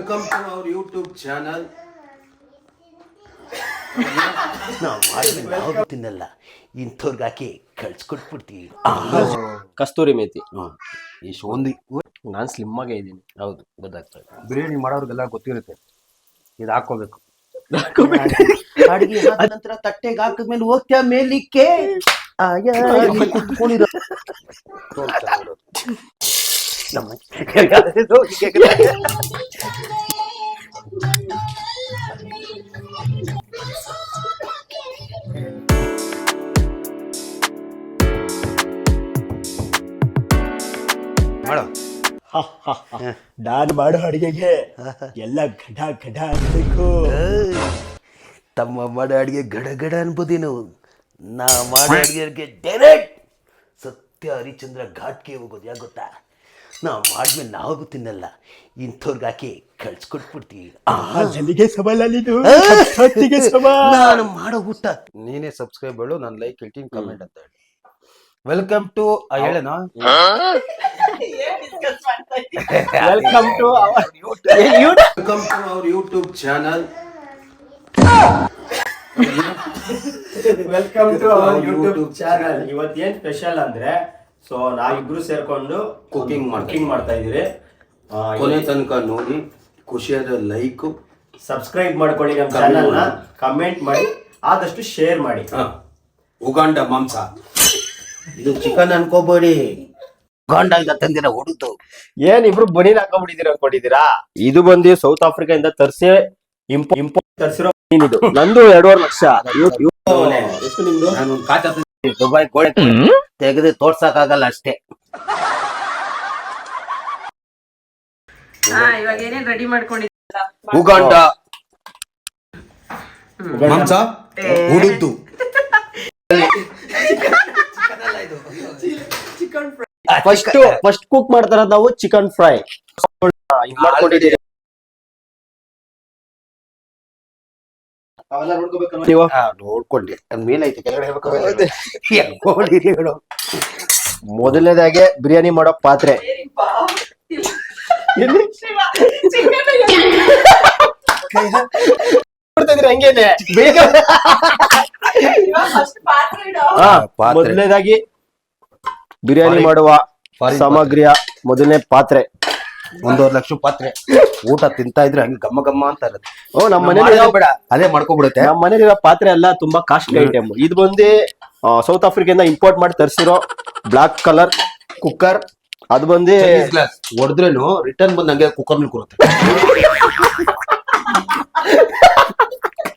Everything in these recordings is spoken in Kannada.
Welcome to our YouTube channel. ನಾವು ತಿನ್ನಲ್ಲ, ಇಂಥವ್ರಿಗೆ ಹಾಕಿ ಕಳ್ಸ್ಕೊಟ್ಬಿಡ್ತೀವಿ. ಕಸ್ತೂರಿ ಮೇಥಿ. ಇಷ್ಟು ಒಂದು ನಾನು ಸ್ಲಿಮ್ ಆಗೇ ಇದ್ದೀನಿ. ಹೌದು, ಗೊತ್ತಾಗ್ತದೆ. ಬಿರಿಯಾನಿ ಮಾಡೋರ್ಗೆಲ್ಲ ಗೊತ್ತಿರುತ್ತೆ, ಇದು ಹಾಕೋಬೇಕು. ಅಡಿಗೆ ಆದ ನಂತರ ತಟ್ಟೆಗೆ ಹಾಕಿದ್ಮೇಲೆ ಹೋಗ್ತೀಯ ಮೇಲಿಕ್ಕೆ ಕುತ್ಕೊಂಡಿರೋ ಮಾಡೋ. ನಾನು ಮಾಡೋ ಅಡಿಗೆಗೆ ಎಲ್ಲ ಘಟ ಘಟ ಅನ್ಬೇಕು. ತಮ್ಮ ಮಾಡೋ ಅಡಿಗೆ ಗಡ ಗಡ ಅನ್ಬೋದೇನು, ನಾ ಮಾಡೋ ಅಡಿಗೆ ಡೈರೆಕ್ಟ್ ಸತ್ಯ ಹರಿಚಂದ್ರ ಘಾಟ್ಗೆ ಹೋಗೋದು. ಯಾಕೆ ಗೊತ್ತಾ, ನಾವು ಮಾಡಿದ್ಮೇಲೆ ನಾವು ತಿನ್ನಲ್ಲ, ಇಂಥವ್ರಿಗೆ ಹಾಕಿ ಕಳ್ಸ್ಕೊಟ್ಬಿಡ್ತೀವಿ. ಜಲ್ಲಿಗೆ ಸವಾಲ್ ಅಲ್ಲಿದು, ನಾನು ಮಾಡೋ ಊಟ. ನೀನೇ ಸಬ್ಸ್ಕ್ರೈಬ್ ಹೇಳು, ನಾನು ಲೈಕ್ ಹೇಳ್ತೀನಿ, ಕಮೆಂಟ್ ಅಂತ ಹೇಳಿ. ವೆಲ್ಕಮ್ ಟು ಹೇಳೇನಾ, welcome to our YouTube channel. Welcome to our YouTube channel. ಇವತ್ತೇನ್ ಸ್ಪೆಷಲ್ ಅಂದ್ರೆ, ಸೊ ನಾವಿಬ್ರು ಸೇರ್ಕೊಂಡು ಕುಕಿಂಗ್ ಮಾಡ್ತಾ ಇದೀವಿ. ಕೊನೆ ತನಕ ನೋಡಿ, ಖುಷಿಯಾದ ಲೈಕ್, ಸಬ್ಸ್ಕ್ರೈಬ್ ಮಾಡ್ಕೊಳ್ಳಿ ನಮ್ಮ ಚಾನಲ್ ನ, ಕಮೆಂಟ್ ಮಾಡಿ, ಆದಷ್ಟು ಶೇರ್ ಮಾಡಿ. ಉಗಾಂಡ ಮಾಂಸ, ಇದು ಚಿಕನ್ ಅನ್ಕೋಬೇಡಿ, ಗಾಂಡಾಗ ತಂದಿರೋ ಹೊಡುದು. ಏನ್ ಇಬ್ರು ಬನೀನ್ ಹಾಕೊಂಡ್ಬಿಟ್ಟಿದೀರ ಅನ್ಕೊಂಡಿದೀರಾ? ಇದು ಬಂದು ಸೌತ್ ಆಫ್ರಿಕಾ ಇಂದ ತರ್ಸಿ ಇಂಪೋರ್ಟ್ ತರ್ಸಿರೋ ಬನೀನ್ ಇದು. ನಂದು 2.5 ಲಕ್ಷ. ಎಷ್ಟು ನಿಮ್ದು? ನಾನು ಕಾಚಾ ದುಬೈ ಗೋಡೆ ತೆಗೆದು ತೋರ್ಸಕ್ಕಾಗಲ್ಲ ಅಷ್ಟೇ. ಇವಾಗ ಏನೇನ್ ರೆಡಿ ಮಾಡ್ಕೊಂಡಿದ್ದೀರಾ? ಉಗಾಂಡ ಮಾಂಸ ಹುಡುದ್ದು, ಫಸ್ಟ್ ಕುಕ್ ಮಾಡ್ತಾರ ನಾವು ಚಿಕನ್ ಫ್ರೈ ಮಾಡ್ಕೊಂಡಿದ್ದೀವಿ. ನೋಡ್ಕೊಂಡೆ ಮೇಲೈತೆ, ಕೆಳಗಡೆ ಹೇಳ್ಬೇಕು. ಮೊದಲನೇದಾಗೆ ಬಿರಿಯಾನಿ ಮಾಡೋ ಪಾತ್ರೆ. ಹಂಗೇನೆ ಮೊದಲನೇದಾಗಿ ಬಿರಿಯಾನಿ ಮಾಡುವ ಸಾಮಗ್ರಿಯ ಮೊದಲನೇ ಪಾತ್ರೆ. 1.5 ಲಕ್ಷ ಪಾತ್ರೆ. ಊಟ ತಿಂತಾ ಇದ್ರೆ ಹಂಗೆ ಗಮ್ಮ ಗಮ್ಮ ಅಂತ ಇರುತ್ತೆ. ನಮ್ಮ ಮನೇಲಿ ಬೇಡ, ಅದೇ ಮಾಡ್ಕೊಬಿಡುತ್ತೆ. ನಮ್ಮ ಮನೇಲಿರೋ ಪಾತ್ರೆ ಎಲ್ಲ ತುಂಬಾ ಕಾಸ್ಟ್ಲಿ ಐಟಮ್. ಇದು ಬಂದು ಸೌತ್ ಆಫ್ರಿಕಾದಿಂದ ಇಂಪೋರ್ಟ್ ಮಾಡಿ ತರಿಸಿರೋ ಬ್ಲಾಕ್ ಕಲರ್ ಕುಕ್ಕರ್. ಅದು ಬಂದು ಹೊಡೆದ್ರೇನು ರಿಟರ್ನ್ ಬಂದ್ ಹಂಗೆ ಕುಕ್ಕರ್ ಕೂರುತ್ತೆ.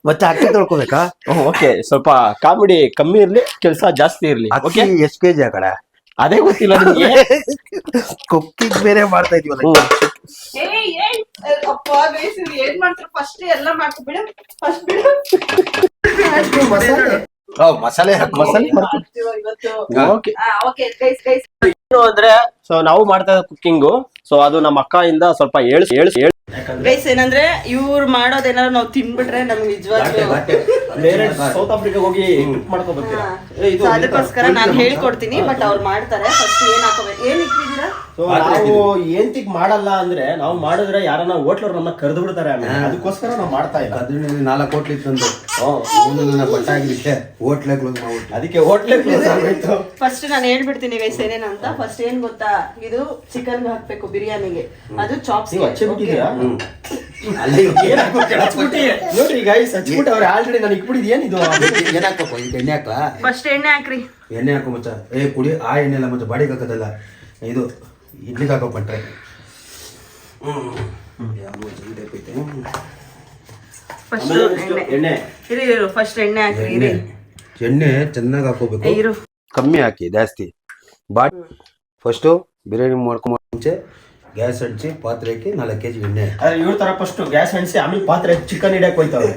ಮತ್ತೆ ಅಕ್ಕಿ ತೊಳ್ಕೊಬೇಕಾ? ಓಕೆ, ಸ್ವಲ್ಪ ಕಾಮಿಡಿ ಕಮ್ಮಿ ಇರ್ಲಿ, ಕೆಲಸ ಜಾಸ್ತಿ ಇರ್ಲಿ. ಓಕೆ, ಎಷ್ಟು ಕೆಜಿ ಆ ಕಡೆ ಅದೇ ಗೊತ್ತಿಲ್ಲ ನಿಮ್ಗೆ. ಕುಕ್ಕಿಂಗ್ ಬೇರೆ ಮಾಡ್ತಾ ಇದೀವಲ್ಲ. ಏನ್ ಮಾಡ್ತಾರೆ? ಫಸ್ಟ್ ಎಲ್ಲ ಮಾಡ್ಕೊಬಿಡ, ಫಸ್ಟ್ ಬಿಡು. ಮಸಾಲೆ ಅಂದ್ರೆ ಸೊ ನಾವು ಮಾಡ್ತಾ ಇದ್ದ ಕುಕ್ಕಿಂಗು. ಸೊ ಅದು ನಮ್ಮ ಅಕ್ಕಯಿಂದ ಸ್ವಲ್ಪ ಹೇಳಿ ಗೈಸ್, ಏನಂದ್ರೆ ಇವ್ರು ಮಾಡೋದೇನಾದ್ರು ನಾವು ತಿನ್ಬಿಟ್ರೆ ನಮ್ಗೆ ನಿಜವಾಗ್ಲೂ ಸೌತ್ ಆಫ್ರಿಕಾ ಹೋಗಿ ಮಾಡ್ಕೊ ಬರ್ತೀರಾ. ಅದಕ್ಕೋಸ್ಕರ ನಾನು ಹೇಳ್ಕೊಡ್ತೀನಿ, ಬಟ್ ಅವ್ರು ಮಾಡ್ತಾರೆ. ಫಸ್ಟ್ ಏನ್ ಹಾಕೋಬೇಕು, ಏನ್ ಇಟ್ಟಿದ್ದೀರಾ? ನಾವು ಏಂತಿಗ್ ಮಾಡಲ್ಲ ಅಂದ್ರೆ, ನಾವು ಮಾಡಿದ್ರೆ ಯಾರನ್ನ ಹೋಟ್ಲವ್ರು ನಮ್ಮ ಕರೆದು ಬಿಡ್ತಾರೆ. ಅದಕ್ಕೋಸ್ಕರ ನಾವು ಮಾಡ್ತಾ ಇಲ್ಲ. 4 ಹೋಟ್ಲಿ ತಂದು ನನ್ನ ಬಟ್ಟ ಆಗಿದ್ದೆ ಹೋಟ್ಲೆ ಕ್ಲೋಸ್ ಮಾಡ್ಬಿಟ್ಟು, ಅದಕ್ಕೆ ಹೋಟ್ಲೆ ಕ್ಲೋಸ್ ಆಗೋಯ್ತು. ಫಸ್ಟ್ ನಾನು ಹೇಳ್ಬಿಡ್ತೀನಿ ಗೈಸ್ ಏನೇನಂತ. ಫಸ್ಟ್ ಏನ್ ಗೊತ್ತಾ, ಇದು ಚಿಕನ್ ಹಾಕ್ಬೇಕು ಬಿರಿಯಾನಿಗೆ. ಅದು ಚಾಪ್ಸ್ ಹಚ್ಚಿಬಿಟ್ಟಿದ್ದೀರಾ? ನೋಡಿ ಗೈಸ್, ಹಚ್ಬಿಟ್ಟು ಅವ್ರು ಆಲ್ರೆಡಿ ನಾನು ಇಕ್ಬಿಟ್ಟಿದ್. ಏನಿದು ಏನಾಕಪ್ಪ, ಇದು ಎಣ್ಣೆ ಹಾಕ. ಫಸ್ಟ್ ಎಣ್ಣೆ ಹಾಕ್ರಿ. ಎಣ್ಣೆ ಹಾಕೋ ಮಚ್ಚ. ಕುಡಿ, ಆ ಎಣ್ಣೆ ಎಲ್ಲ ಮಚ್ಚ ಬಾಡಿಗೆ ಹಾಕೋದಲ್ಲ, ಇದು ಇಡ್ಲಿಗೆ ಹಾಕೋ ಪಟ್ರೆ. ಫಸ್ಟ್ ಎಣ್ಣೆ ಇರು, ಫಸ್ಟ್ ಎಣ್ಣೆ ಹಾಕ್ರಿ. ಎಣ್ಣೆ ಚೆನ್ನಾಗಿ ಹಾಕೋಬೇಕು, ಇರು. ಕಮ್ಮಿ ಹಾಕಿ, ಜಾಸ್ತಿ ಬಾಡಿ. ಫಸ್ಟು ಬಿರಿಯಾನಿ ಮಾಡ್ಕೊಂಡ್ ಮುಂಚೆ ಗ್ಯಾಸ್ ಹಂಚಿ ಪಾತ್ರೆ ಹಾಕಿ 4 kg ಎಣ್ಣೆ. ಇವ್ರ ತರ ಫಸ್ಟ್ ಗ್ಯಾಸ್ ಹಂಚಿ ಆಮೇಲೆ ಪಾತ್ರೆ ಚಿಕನ್ ಇಡಕ್ ಹೋಯ್ತಾವೆ.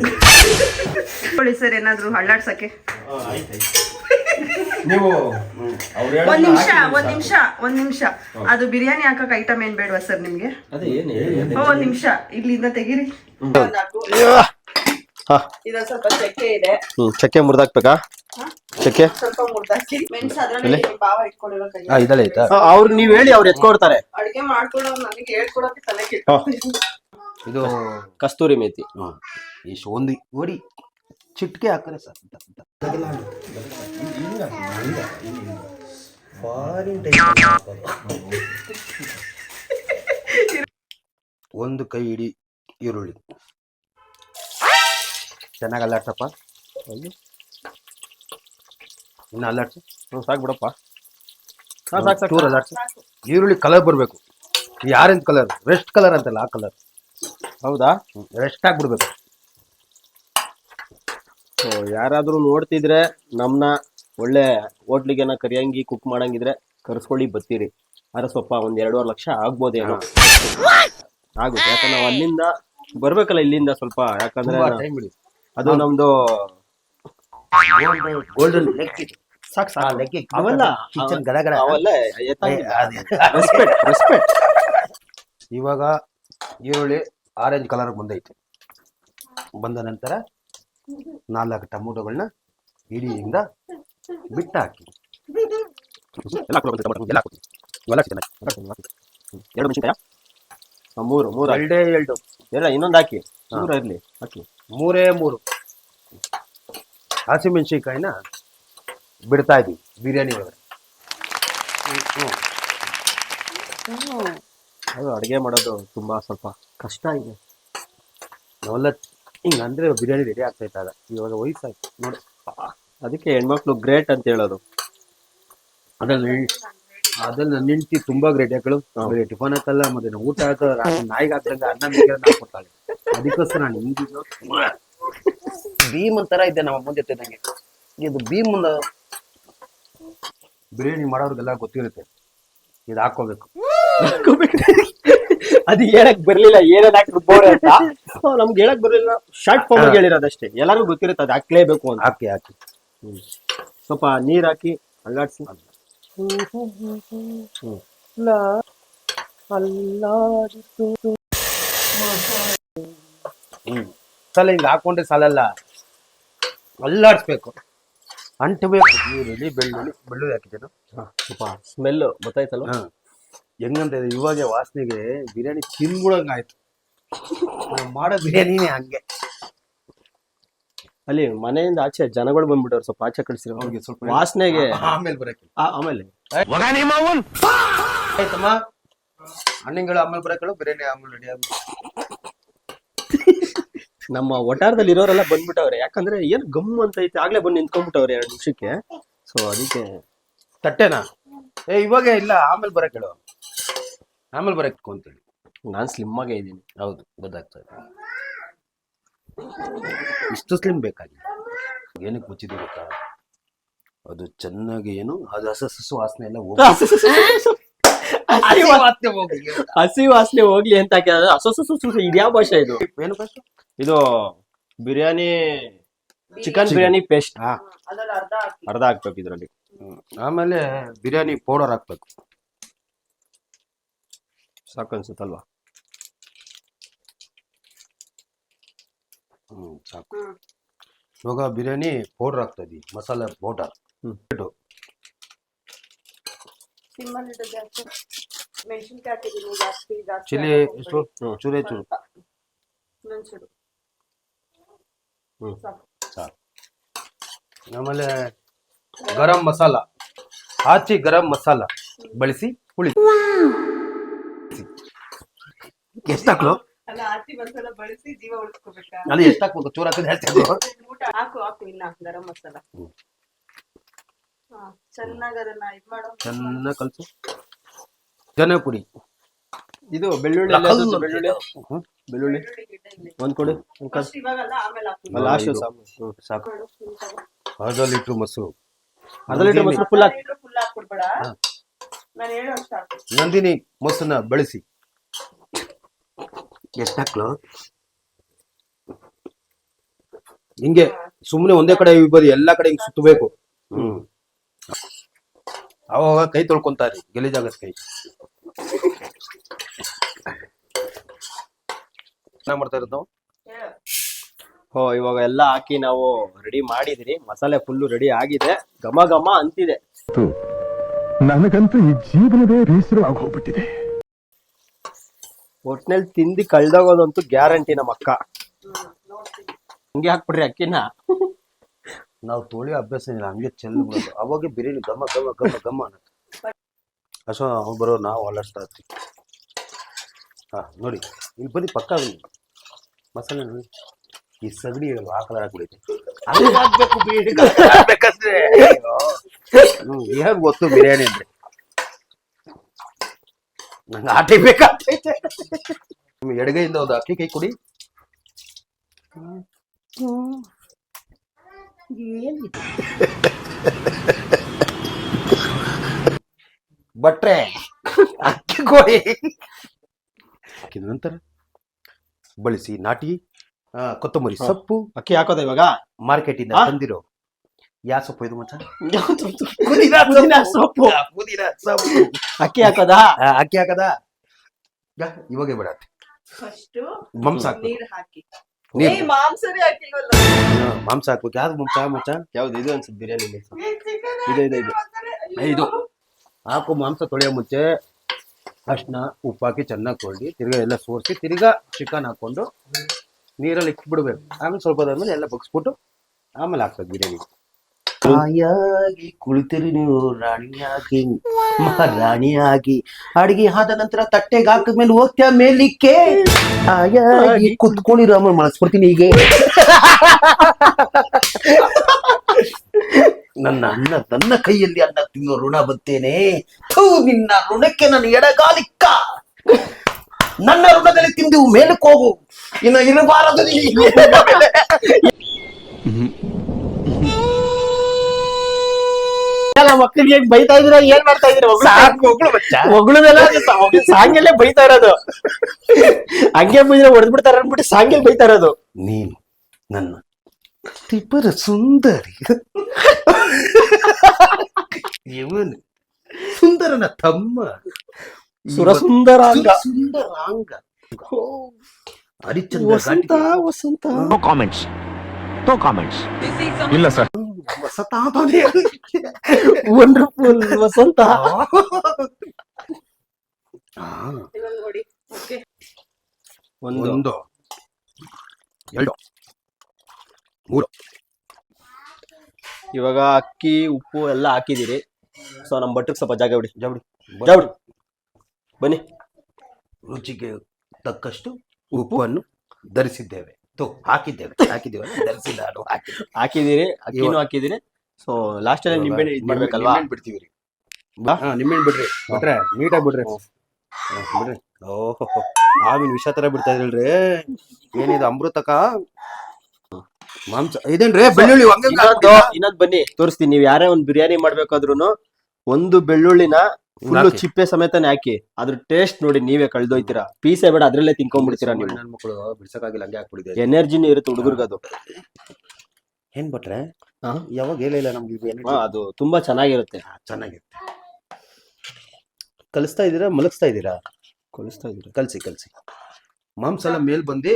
ಸರ್ ಏನಾದ್ರು ಹಳ್ಳಾಡ್ಸಕ್ಕೆ ನೀವು ಒಂದ್ ನಿಮಿಷ ಅದು ಬಿರಿಯಾನಿ ಹಾಕಕ್ ಐಟಮ್ ಏನ್ ಬೇಡವಾ ಸರ್ ನಿಮ್ಗೆ? ಒಂದ್ ನಿಮಿಷ ಇಲ್ಲಿಂದ ತೆಗೀರಿ. ಇದೊಂದ್ ಸ್ವಲ್ಪ ಚಕ್ಕೆ ಇದೆ, ಚಕ್ಕೆ ಮುರ್ದಾಕ್ಬೇಕಾ? ಚಕ್ಕೆ ಸ್ವಲ್ಪ ಮುರ್ದಾಕಿ. ಮೆಣಸು ಅದ್ರಲ್ಲಿ ಬಾವ ಇಟ್ಕೊಂಡಿರೋ ಕೈ. ಇದಲ್ಲ ಆಯ್ತಾ? ಅವ್ರು ನೀವ್ ಹೇಳಿ ಅವ್ರು ಎತ್ಕೊಡ್ತಾರೆ. ಅಡಿಗೆ ಮಾಡ್ಕೊಡೋ ನನಗೆ ಹೇಳ್ಕೊಡೋಕೆ ತಲೆ ಕೆಟ್ಟು. ಇದು ಕಸ್ತೂರಿ ಮೇಥಿ. ಇಷ್ಟು ಒಂದು ಹೊಡಿ ಚಿಟ್ಕೆ ಹಾಕಿದ್ರೆ ಸರ್ ಒಂದು ಕೈ ಇಡಿ ಈರುಳ್ಳಿ ಚೆನ್ನಾಗಿ ಅಲ್ಲಾಡ್ಸಪ್ಪ. ಇನ್ನು ಅಲ್ಲಾಡ್ಸು. ಸಾಕು ಬಿಡಪ್ಪ. ಚೂರು ಅಲ್ಲಾಡ್ಸು. ಈರುಳ್ಳಿ ಕಲರ್ ಬರಬೇಕು. ಈ ಆರೆಂಜ್ ಕಲರ್, ರೆಸ್ಟ್ ಕಲರ್ ಅಂತಲ್ಲ ಆ ಕಲರ್. ಹೌದಾ? ರೆಸ್ಟ್ ಆಗ್ಬಿಡ್ಬೇಕು. ಯಾರಾದ್ರೂ ನೋಡ್ತಿದ್ರೆ ನಮ್ನ ಒಳ್ಳೆ ಹೋಟ್ಲಿಗೆನ ಕರಿಯಂಗಿ ಕುಕ್ ಮಾಡಂಗಿದ್ರೆ ಕರ್ಸ್ಕೊಳ್ಳಿ ಬರ್ತೀರಿ. ಅರೆ ಸ್ವಲ್ಪ ಒಂದ್ 2.5 ಲಕ್ಷ ಆಗ್ಬೋದೇನೋ. ಆಗುತ್ತೆ, ಯಾಕಂದ್ರೆ ನಾವು ಅಲ್ಲಿಂದ ಬರ್ಬೇಕಲ್ಲ ಇಲ್ಲಿಂದ ಸ್ವಲ್ಪ, ಯಾಕಂದ್ರೆ ಟೈಮ್ ಬಿಡಿ. ಅದು ನಮ್ದು ಗೋಲ್ಡನ್ ಲೆಗ್ ಸಾಕು ಲೆಗ್ ಅವೆಲ್ಲ ಕಿಚನ್ ಗಡಗಡ ಅವೆಲ್ಲ ರೆಸ್ಪೆಕ್ಟ್. ಇವಾಗ ಈರುಳ್ಳಿ ಆರೆಂಜ್ ಕಲರ್ ಬಂದೈತೆ. ಬಂದ ನಂತರ 4 ಟೊಮೊಟೊಗಳನ್ನ ಇಡಿಯಿಂದ ಬಿಟ್ಟು ಹಾಕಿ. ಎರಡು ಮೆಣಸಿನ್ಕಾಯ, ಮೂರು ಎಲ್ಲ ಇನ್ನೊಂದು ಹಾಕಿ. ಇರ್ಲಿ ಹಾಕಿ. 3 ಹಸಿಮೆಣಸಿನ್ಕಾಯಿನ ಬಿಡ್ತಾ ಇದ್ವಿ ಬಿರಿಯಾನಿ ಒಳಗಡೆ. ಅದು ಅಡುಗೆ ಮಾಡೋದು ತುಂಬಾ ಸ್ವಲ್ಪ ಕಷ್ಟ ಇದೆ. ನಾವೆಲ್ಲ ಹಿಂಗೆ ಅಂದ್ರೆ ಬಿರಿಯಾನಿ ರೆಡಿ ಆಗ್ತೈತಾಗ. ಇವಾಗ ವಯಸ್ಸಾಯ್ತು ನೋಡಿ, ಅದಕ್ಕೆ ಹೆಣ್ಮಕ್ಳು ಗ್ರೇಟ್ ಅಂತ ಹೇಳೋದು. ಅದ್ರಲ್ಲಿ ನನ್ನ ಹೆಂಡತಿ ತುಂಬಾ ಗ್ರೇಟ್. ಯಾಕಳು ಟಿಫನ್ ಹಾಕಲ್ಲ, ಮತ್ತೆ ಊಟ ಹಾಕಲ್ಲ, ನಾಯಿಗೆ ಹಾಕ್ದಂಗ ಅನ್ನ ಬೇಕಿದ್ರೆ ಕೊಡ್ತಾಳೆ. ಅದಕ್ಕೋಸ್ಕರ ನಾನು ಹಿಂಗಿದ್ದು ಭೀಮ್ ತರ ಇದ್ದೆ ನಮ್ಮ ಅಮ್ಮನ ಜೊತೆ. ನಂಗೆ ಇದು ಭೀಮ್ ಬಿರಿಯಾನಿ ಮಾಡೋರ್ಗೆಲ್ಲ ಗೊತ್ತಿರುತ್ತೆ, ಇದು ಹಾಕೋಬೇಕು. ಅದು ಹೇಳಕ್ ಬರ್ಲಿಲ್ಲ ಏನೇನ್ ಹಾಕ್ಬಿಡ್ಬೋರೆ ಅಂತ. ನಮ್ಗೆ ಹೇಳಕ್ ಬರ್ಲಿಲ್ಲ, ಶಾರ್ಟ್ ಫಾರ್ಮ್ ಹೇಳಿರೋದಷ್ಟೇ. ಎಲ್ಲರಿಗೂ ಗೊತ್ತಿರುತ್ತೆ ಅದು ಹಾಕ್ಲೇಬೇಕು ಅಂತ. ಹಾಕಿ ಸ್ವಲ್ಪ ನೀರ್ ಹಾಕಿ ಅಲ್ಲಾಡ್ಸಿ. ಸಲ ಹಿಂಗೆ ಹಾಕೊಂಡ್ರೆ ಸಾಲಲ್ಲ, ಅಲ್ಲಾಡ್ಸ್ಬೇಕು, ಅಂಟಬೇಕು. ಈರುಳ್ಳಿ ಬೆಳ್ಳುಳ್ಳಿ ಹಾಕಿದ್ದೇನು ಸ್ವಲ್ಪ ಸ್ಮೆಲ್ ಗೊತ್ತಾಯ್ತಲ್ಲ. ಹೆಂಗಂತ ಇವಾಗ ವಾಸನೆಗೆ ಬಿರಿಯಾನಿ ತಿನ್ಬಿಡಂಗಾಯ್ತು. ನಾವು ಮಾಡೋ ಬಿರಿಯಾನಿನೇ ಹಂಗೆ. ಅಲ್ಲಿ ಮನೆಯಿಂದ ಆಚೆ ಜನಗಳು ಬಂದ್ಬಿಟ್ಟವ್ರು, ಸ್ವಲ್ಪ ಆಚೆ ಕಳಿಸಿರೋ ಅವ್ರಿಗೆ ಸ್ವಲ್ಪ ವಾಸನೆಗೆ. ಆಮೇಲೆ ಬರಕ್ಕೆ ಆಮೇಲೆ ಆಯ್ತಮ್ಮ, ಹಣ್ಣಿಗಳು ಆಮೇಲೆ ಬರಕ್ಕಳು, ಬಿರಿಯಾನಿ ಆಮೇಲೆ ರೆಡಿ ಆಗ. ನಮ್ಮ ಒಟಾರದಲ್ಲಿ ಇರೋರೆಲ್ಲ ಬಂದ್ಬಿಟ್ಟವ್ರೆ. ಯಾಕಂದ್ರೆ ಏನ್ ಗಮ್ ಅಂತ ಐತೆ, ಆಗ್ಲೇ ಬಂದು ನಿಂತ್ಕೊಂಡ್ಬಿಟ್ಟವ್ರೆ 2 ನಿಮಿಷಕ್ಕೆ. ಸೊ ಅದಕ್ಕೆ ತಟ್ಟೆನಾ ಇವಾಗ ಇಲ್ಲ, ಆಮೇಲೆ ಬರಕ್ಕಳು, ಆಮೇಲೆ ಬರಕ್ಕೆ ಅಂತೇಳಿ. ನಾನ್ ಸ್ಲಿಮ್ ಆಗೇ ಇದ್ದೀನಿ. ಹೌದು, ಗೊತ್ತಾಗ್ತದೆ. ಇಷ್ಟು ಸ್ಲಿಮ್ ಬೇಕಾಗಿ ಏನಕ್ಕೆ ಮುಚ್ಚಿದೆ ಗೊತ್ತಾ? ಅದು ಚೆನ್ನಾಗಿ ಏನು ಅದು ಹಸು ವಾಸನೆ ಎಲ್ಲ ಹಸಿ ವಾಸನೆ ಹೋಗ್ಲಿ ಅಂತ ಇದ್ಯಾವ ಭಾಷೆ ಇದು? ಏನು ಕಷ್ಟ? ಇದು ಬಿರಿಯಾನಿ, ಚಿಕನ್ ಬಿರಿಯಾನಿ ಪೇಸ್ಟ್ ಅರ್ಧ ಹಾಕ್ಬೇಕು ಇದ್ರಲ್ಲಿ. ಆಮೇಲೆ ಬಿರಿಯಾನಿ ಪೌಡರ್ ಹಾಕ್ಬೇಕು. ಸಾಕು ಅನ್ಸುತ್ತಲ್ವಾ? ಸಾಕು. ಇವಾಗ ಬಿರಿಯಾನಿ ಪೌಡರ್ ಹಾಕ್ತದಿ, ಮಸಾಲೆ ಪೌಡರ್. ಚಿಲ್ಲಿ ಎಷ್ಟು? ಚೂರೇ ಚೂರು ಸಾಕು. ಆಮೇಲೆ ಗರಂ ಮಸಾಲ, ಆಚಿ ಗರಂ ಮಸಾಲ ಬಳಸಿ ಹುಳಿ. ಎಷ್ಟು ಹಾಕ್ಲು? ಅಲ್ಲಿ ಎಷ್ಟು ಹಾಕ್ಬೇಕು? ಚೂರು ಹಾಕಿದ್ರೆ ಜಾಸ್ತಿ ಹಾಕು ಇನ್ನ ಗರಂ ಮಸಾಲ ಚೆನ್ನಾಗಿ ಅದನ್ನ ಚೆನ್ನಾಗಿ ಕಲ್ಸು. ಜನ ಪುಡಿ, ಇದು ಬೆಳ್ಳುಳ್ಳಿ ಬೆಳ್ಳುಳ್ಳಿ ಒಂದ್ ಕೊಡು. ಲಾಸ್ಟ್ ಸಾಕು. ಅರ್ಧ ಲೀಟ್ರ್ ಮೊಸರು, ಫುಲ್ ಹಾಕ್ಬಿಡ್ಬೇಡ. ನಂದಿನಿ ಮೊಸರನ್ನ ಬಳಸಿ. ಎಷ್ಟು ಹಾಕ್ಲು? ಹಿಂಗೆ ಸುಮ್ಮನೆ ಒಂದೇ ಕಡೆ ಇಬ್ಬರು ಎಲ್ಲ ಕಡೆ ಹಿಂಗೆ ಸುತ್ತಬೇಕು. ಅವಾಗ ಕೈ ತೊಳ್ಕೊಂತಾರೆ, ಗಲೀಜಾಗತ್ ಕೈ. ಮಾಡ್ತಾ ಇರೋದು ನಾವು. ಇವಾಗ ಎಲ್ಲ ಹಾಕಿ ನಾವು ರೆಡಿ ಮಾಡಿದಿರಿ. ಮಸಾಲೆ ಫುಲ್ಲು ರೆಡಿ ಆಗಿದೆ, ಘಮ ಘಮ ಅಂತಿದೆ. ನನಗಂತೂ ಈ ಜೀವನವೇ ಬೇಸರವಾಗಿ ಹೋಗ್ಬಿಟ್ಟಿದೆ. ಒಟ್ನಲ್ಲಿ ತಿಂದು ಕಳ್ದೋಗೋದಂತೂ ಗ್ಯಾರಂಟಿ ನಮ್ಮ ಅಕ್ಕ. ಹಂಗೆ ಹಾಕ್ಬಿಡ್ರಿ ಅಕ್ಕಿನ. ನಾವು ತೊಳೆಯೋ ಅಭ್ಯಾಸ ಇಲ್ಲ, ಹಂಗೆ ಚೆಲ್ಲಿ ಬಿಡೋದು. ಅವಾಗ ಬಿರಿಯಾನಿ ಘಮ ಘಮ ಘಮ ಘಮ ಅನ್ನತ್ತೆ. ಅಷ್ಟೋ ಅವ್ನು ಬರೋ ನಾವು ಅಲ್ಲಾಡ್ಸ್ತಾ ಇರ್ತೀವಿ. ನೋಡಿ ಇಲ್ಲಿ ಬನ್ನಿ, ಪಕ್ಕ ಬನ್ನಿ. ಮಸಾಲೆ ನೋಡಿ, ಈ ಸಗಣಿ ಹಾಕಲ ಹಾಕ್ಬಿಡೈತೆ. ಅದು ಹಾಕ್ಬೇಕು ಬಿರಿಯಾನಿ ಹಾಕ್ಬೇಕಂದ್ರೆ. ಏನ್ ಗೊತ್ತು ಬಿರಿಯಾನಿ ಅಂದ್ರೆ ನಂಗೆ ಆಟೆ ಬೇಕಾಗ್ತೈತೆ. ನಿಮ್ಗೆ ಎಡಗೈಯಿಂದ ಒಂದು ಅಕ್ಕಿ ಕೈ ಕೊಡಿ. ಬಟ್ರೆ ಅಕ್ಕಿ ಕೊಡಿ. ನಂತರ ಬಳಸಿ ನಾಟಿ ಕೊತ್ತಂಬರಿ ಸೊಪ್ಪು. ಅಕ್ಕಿ ಹಾಕೋದ ಇವಾಗ ಮಾರ್ಕೆಟ್ ಇಂದ ತಂದಿರೋ. ಯಾವ ಸೊಪ್ಪು ಇದು ಮಚ್ಚ? ಪುದೀನ ಸೊಪ್ಪು. ಪುದೀನ ಸೊಪ್ಪು. ಅಕ್ಕಿ ಹಾಕೋದಾ? ಅಕ್ಕಿ ಹಾಕದ ಇವಾಗ ಬಿಡತ್ತೆ. ಫಸ್ಟ್ ಮಾಂಸ ಹಾಕ್ಬೇಕು. ನೀರ್ ಹಾಕಿ. ನೀರು ಮಾಂಸನೇ ಹಾಕಿಲ್ವಲ್ಲ. ಮಾಂಸ ಹಾಕ್ಬೇಕು. ಯಾವ್ದು ಮಾಂಸ ಮಚ್ಚ? ಯಾವ್ದು ಇದು ಅನ್ಸುತ್ತೆ ಬಿರಿಯಾನಿ. ಇದು ಹಾಕು. ಮಾಂಸ ತೊಳೆಯೋ ಮುಂಚೆ ಅರ್ಶಿನ ಉಪ್ಪು ಹಾಕಿ ಚೆನ್ನಾಗಿ ತೊಳ್ದು ತಿರ್ಗಾ ಎಲ್ಲ ಸೋರಿಸಿ ತಿರ್ಗಾ ಚಿಕನ್ ಹಾಕೊಂಡು ನೀರಲ್ಲಿ ಇಟ್ಬಿಡ್ಬೇಕು. ಆಮೇಲೆ ಸ್ವಲ್ಪ ಆದ್ಮೇಲೆ ಎಲ್ಲ ಬಗ್ಸ್ಬಿಟ್ಟು ಆಮೇಲೆ ಹಾಕ್ಬೇಕು ಬಿರಿಯಾನಿ. ರಾಣಿಯಾಗಿ ಕುಳಿತಿರಿ ನೀವು, ರಾಣಿಯಾಗಿ ಮಹಾರಾಣಿಯಾಗಿ ಅಡಿಗೆ ಆದ ನಂತರ ತಟ್ಟೆಗೆ ಹಾಕಿದ್ಮೇಲೆ ಹೋಗ್ತೀಯ ಮೇಲಿಕ್ಕೆ. ಆಯಾಗಿ ಕುತ್ಕೊಂಡಿರೋ ಆಮೇಲೆ ಮನಸ್ಬಿಡ್ತೀನಿ ಹೀಗೆ. ನನ್ನ ಕೈಯಲ್ಲಿ ಅನ್ನ ತಿನ್ನೋ ಋಣ ಬರ್ತೇನೆ. ನಿನ್ನ ಋಣಕ್ಕೆ ನಾನು ಎಡಗಾಲಿಕ್ಕ. ನನ್ನ ಋಣದಲ್ಲಿ ತಿಂದು ಮೇಲಕ್ಕೆ ಹೋಗು. ಇನ್ನು ಇರಬಾರದು. ಮಕ್ಕಳಿಗೆ ಬೈತಾ ಇದ್ರ ಏನ್ ಮಾಡ್ತಾ ಇದ್ರ? ಒಗ್ಳುದೆಲ್ಲ ಸಾಂಗಲ್ಲೇ ಬೈತಾ ಇರೋದು. ಹಂಗೆ ಬೈದ್ರೆ ಹೊಡೆದ್ಬಿಡ್ತಾರ ಅನ್ಬಿಟ್ಟು ಸಾಂಗಲ್ಲಿ ಬೈತಾ ಇರೋದು. ನೀನು ನನ್ನ ತ್ರಿಪುರ ಸುಂದರಿ. ಇವನು ಸುಂದರನ ತಮ್ಮ, ಸುರಸುಂದರಾಂಗ. ಸುಂದರಾಂಗ ಹರಿಶ್ಚಂದ್ರ ವಸಂತ ವಸಂತ. No comments. No comments. ಇಲ್ಲ ಸರ್. ವಂಡರ್ಫುಲ್ ವಸಂತ. ಇವಾಗ ನೋಡಿ. ಓಕೆ. ಒಂದು 2 3. ಇವಾಗ ಅಕ್ಕಿ ಉಪ್ಪು ಎಲ್ಲ ಹಾಕಿದಿರಿ. ಸೊ ನಮ್ ಬಟ್ಟಕ್ಕೆ ಸ್ವಲ್ಪ ಜಾಗ ಬಿಡಿ. ಜವಡಿ ಜಾವಡಿ ಬನ್ನಿ. ರುಚಿಗೆ ತಕ್ಕಷ್ಟು ಉಪ್ಪನ್ನು ಧರಿಸಿದ್ದೇವೆ. ಹಾಕಿದ್ದೇವೆ ಧರಿಸಿಲ್ಲ. ಹಾಕಿದಿರಿ, ಅಕ್ಕಿನೂ ಹಾಕಿದಿರಿ. ಸೊ ಲಾಸ್ಟ್ ಅಲ್ಲಿ ನಿಂಬೆ ಇದ್ ಮಾಡ್ಬೇಕಲ್ವಾ? ಬಿಡ್ತೀವಿ. ನಿಂಬೆಹಣ್ಣು ಬಿಡ್ರಿ. ಬಿಟ್ರೆ ನೀಟಾಗಿ ಬಿಡ್ರಿ. ಬಿಡ್ರಿ. ಓಹೋ, ನಾವಿನ್ ವಿಷ ತರ ಬಿಡ್ತಾ ಇದ್ರಲ್ರಿ. ಏನಿದು ಅಮೃತಕ ಮಾಂಸ ಇದೇನ್ರಿ? ಬೆಳ್ಳುಳ್ಳಿ ಇನ್ನೊಂದ್ ಬನ್ನಿ ತೋರಿಸ್ತೀನಿ. ನೀವ್ ಯಾರೇ ಒಂದ್ ಬಿರಿಯಾನಿ ಮಾಡ್ಬೇಕಾದ್ರುನು ಒಂದು ಬೆಳ್ಳುಳ್ಳಿನ ಫುಲ್ ಚಿಪ್ಪೆ ಸಮೇತನೇ ಹಾಕಿ ಅದ್ರ ಟೇಸ್ಟ್ ನೋಡಿ ನೀವೇ ಕಳ್ದೋಯ್ತೀರಾ. ಪೀಸೇ ಬೇಡ, ಅದ್ರಲ್ಲೇ ತಿನ್ಕೊಂಡ್ಬಿಡ್ತೀರಾ ನೀವು. ನನ್ನ ಮಕ್ಕಳು ಬಿಡ್ಸಕ್ಕಾಗಿಲ್ಲ, ಹಂಗೆ ಹಾಕ್ಬಿಟ್ಟಿದೆ. ಎನರ್ಜಿನೂ ಇರುತ್ತೆ ಹುಡುಗರ್ಗದು. ಏನ್ ಬಿಟ್ರೆ ಯಾವಾಗ ಹೇಳಿಲ್ಲ ನಮ್ಗೆ. ಅದು ತುಂಬಾ ಚೆನ್ನಾಗಿರುತ್ತೆ. ಚೆನ್ನಾಗಿರುತ್ತೆ. ಕಲಿಸ್ತಾ ಇದ್ದೀರಾ ಮಲಗಿಸ್ತಾ ಇದ್ದೀರಾ? ಕಲಿಸ್ತಾ ಇದ್ದೀರಾ? ಕಲ್ಸಿ. ಮಾಂಸ ಎಲ್ಲ ಮೇಲ್ ಬಂದು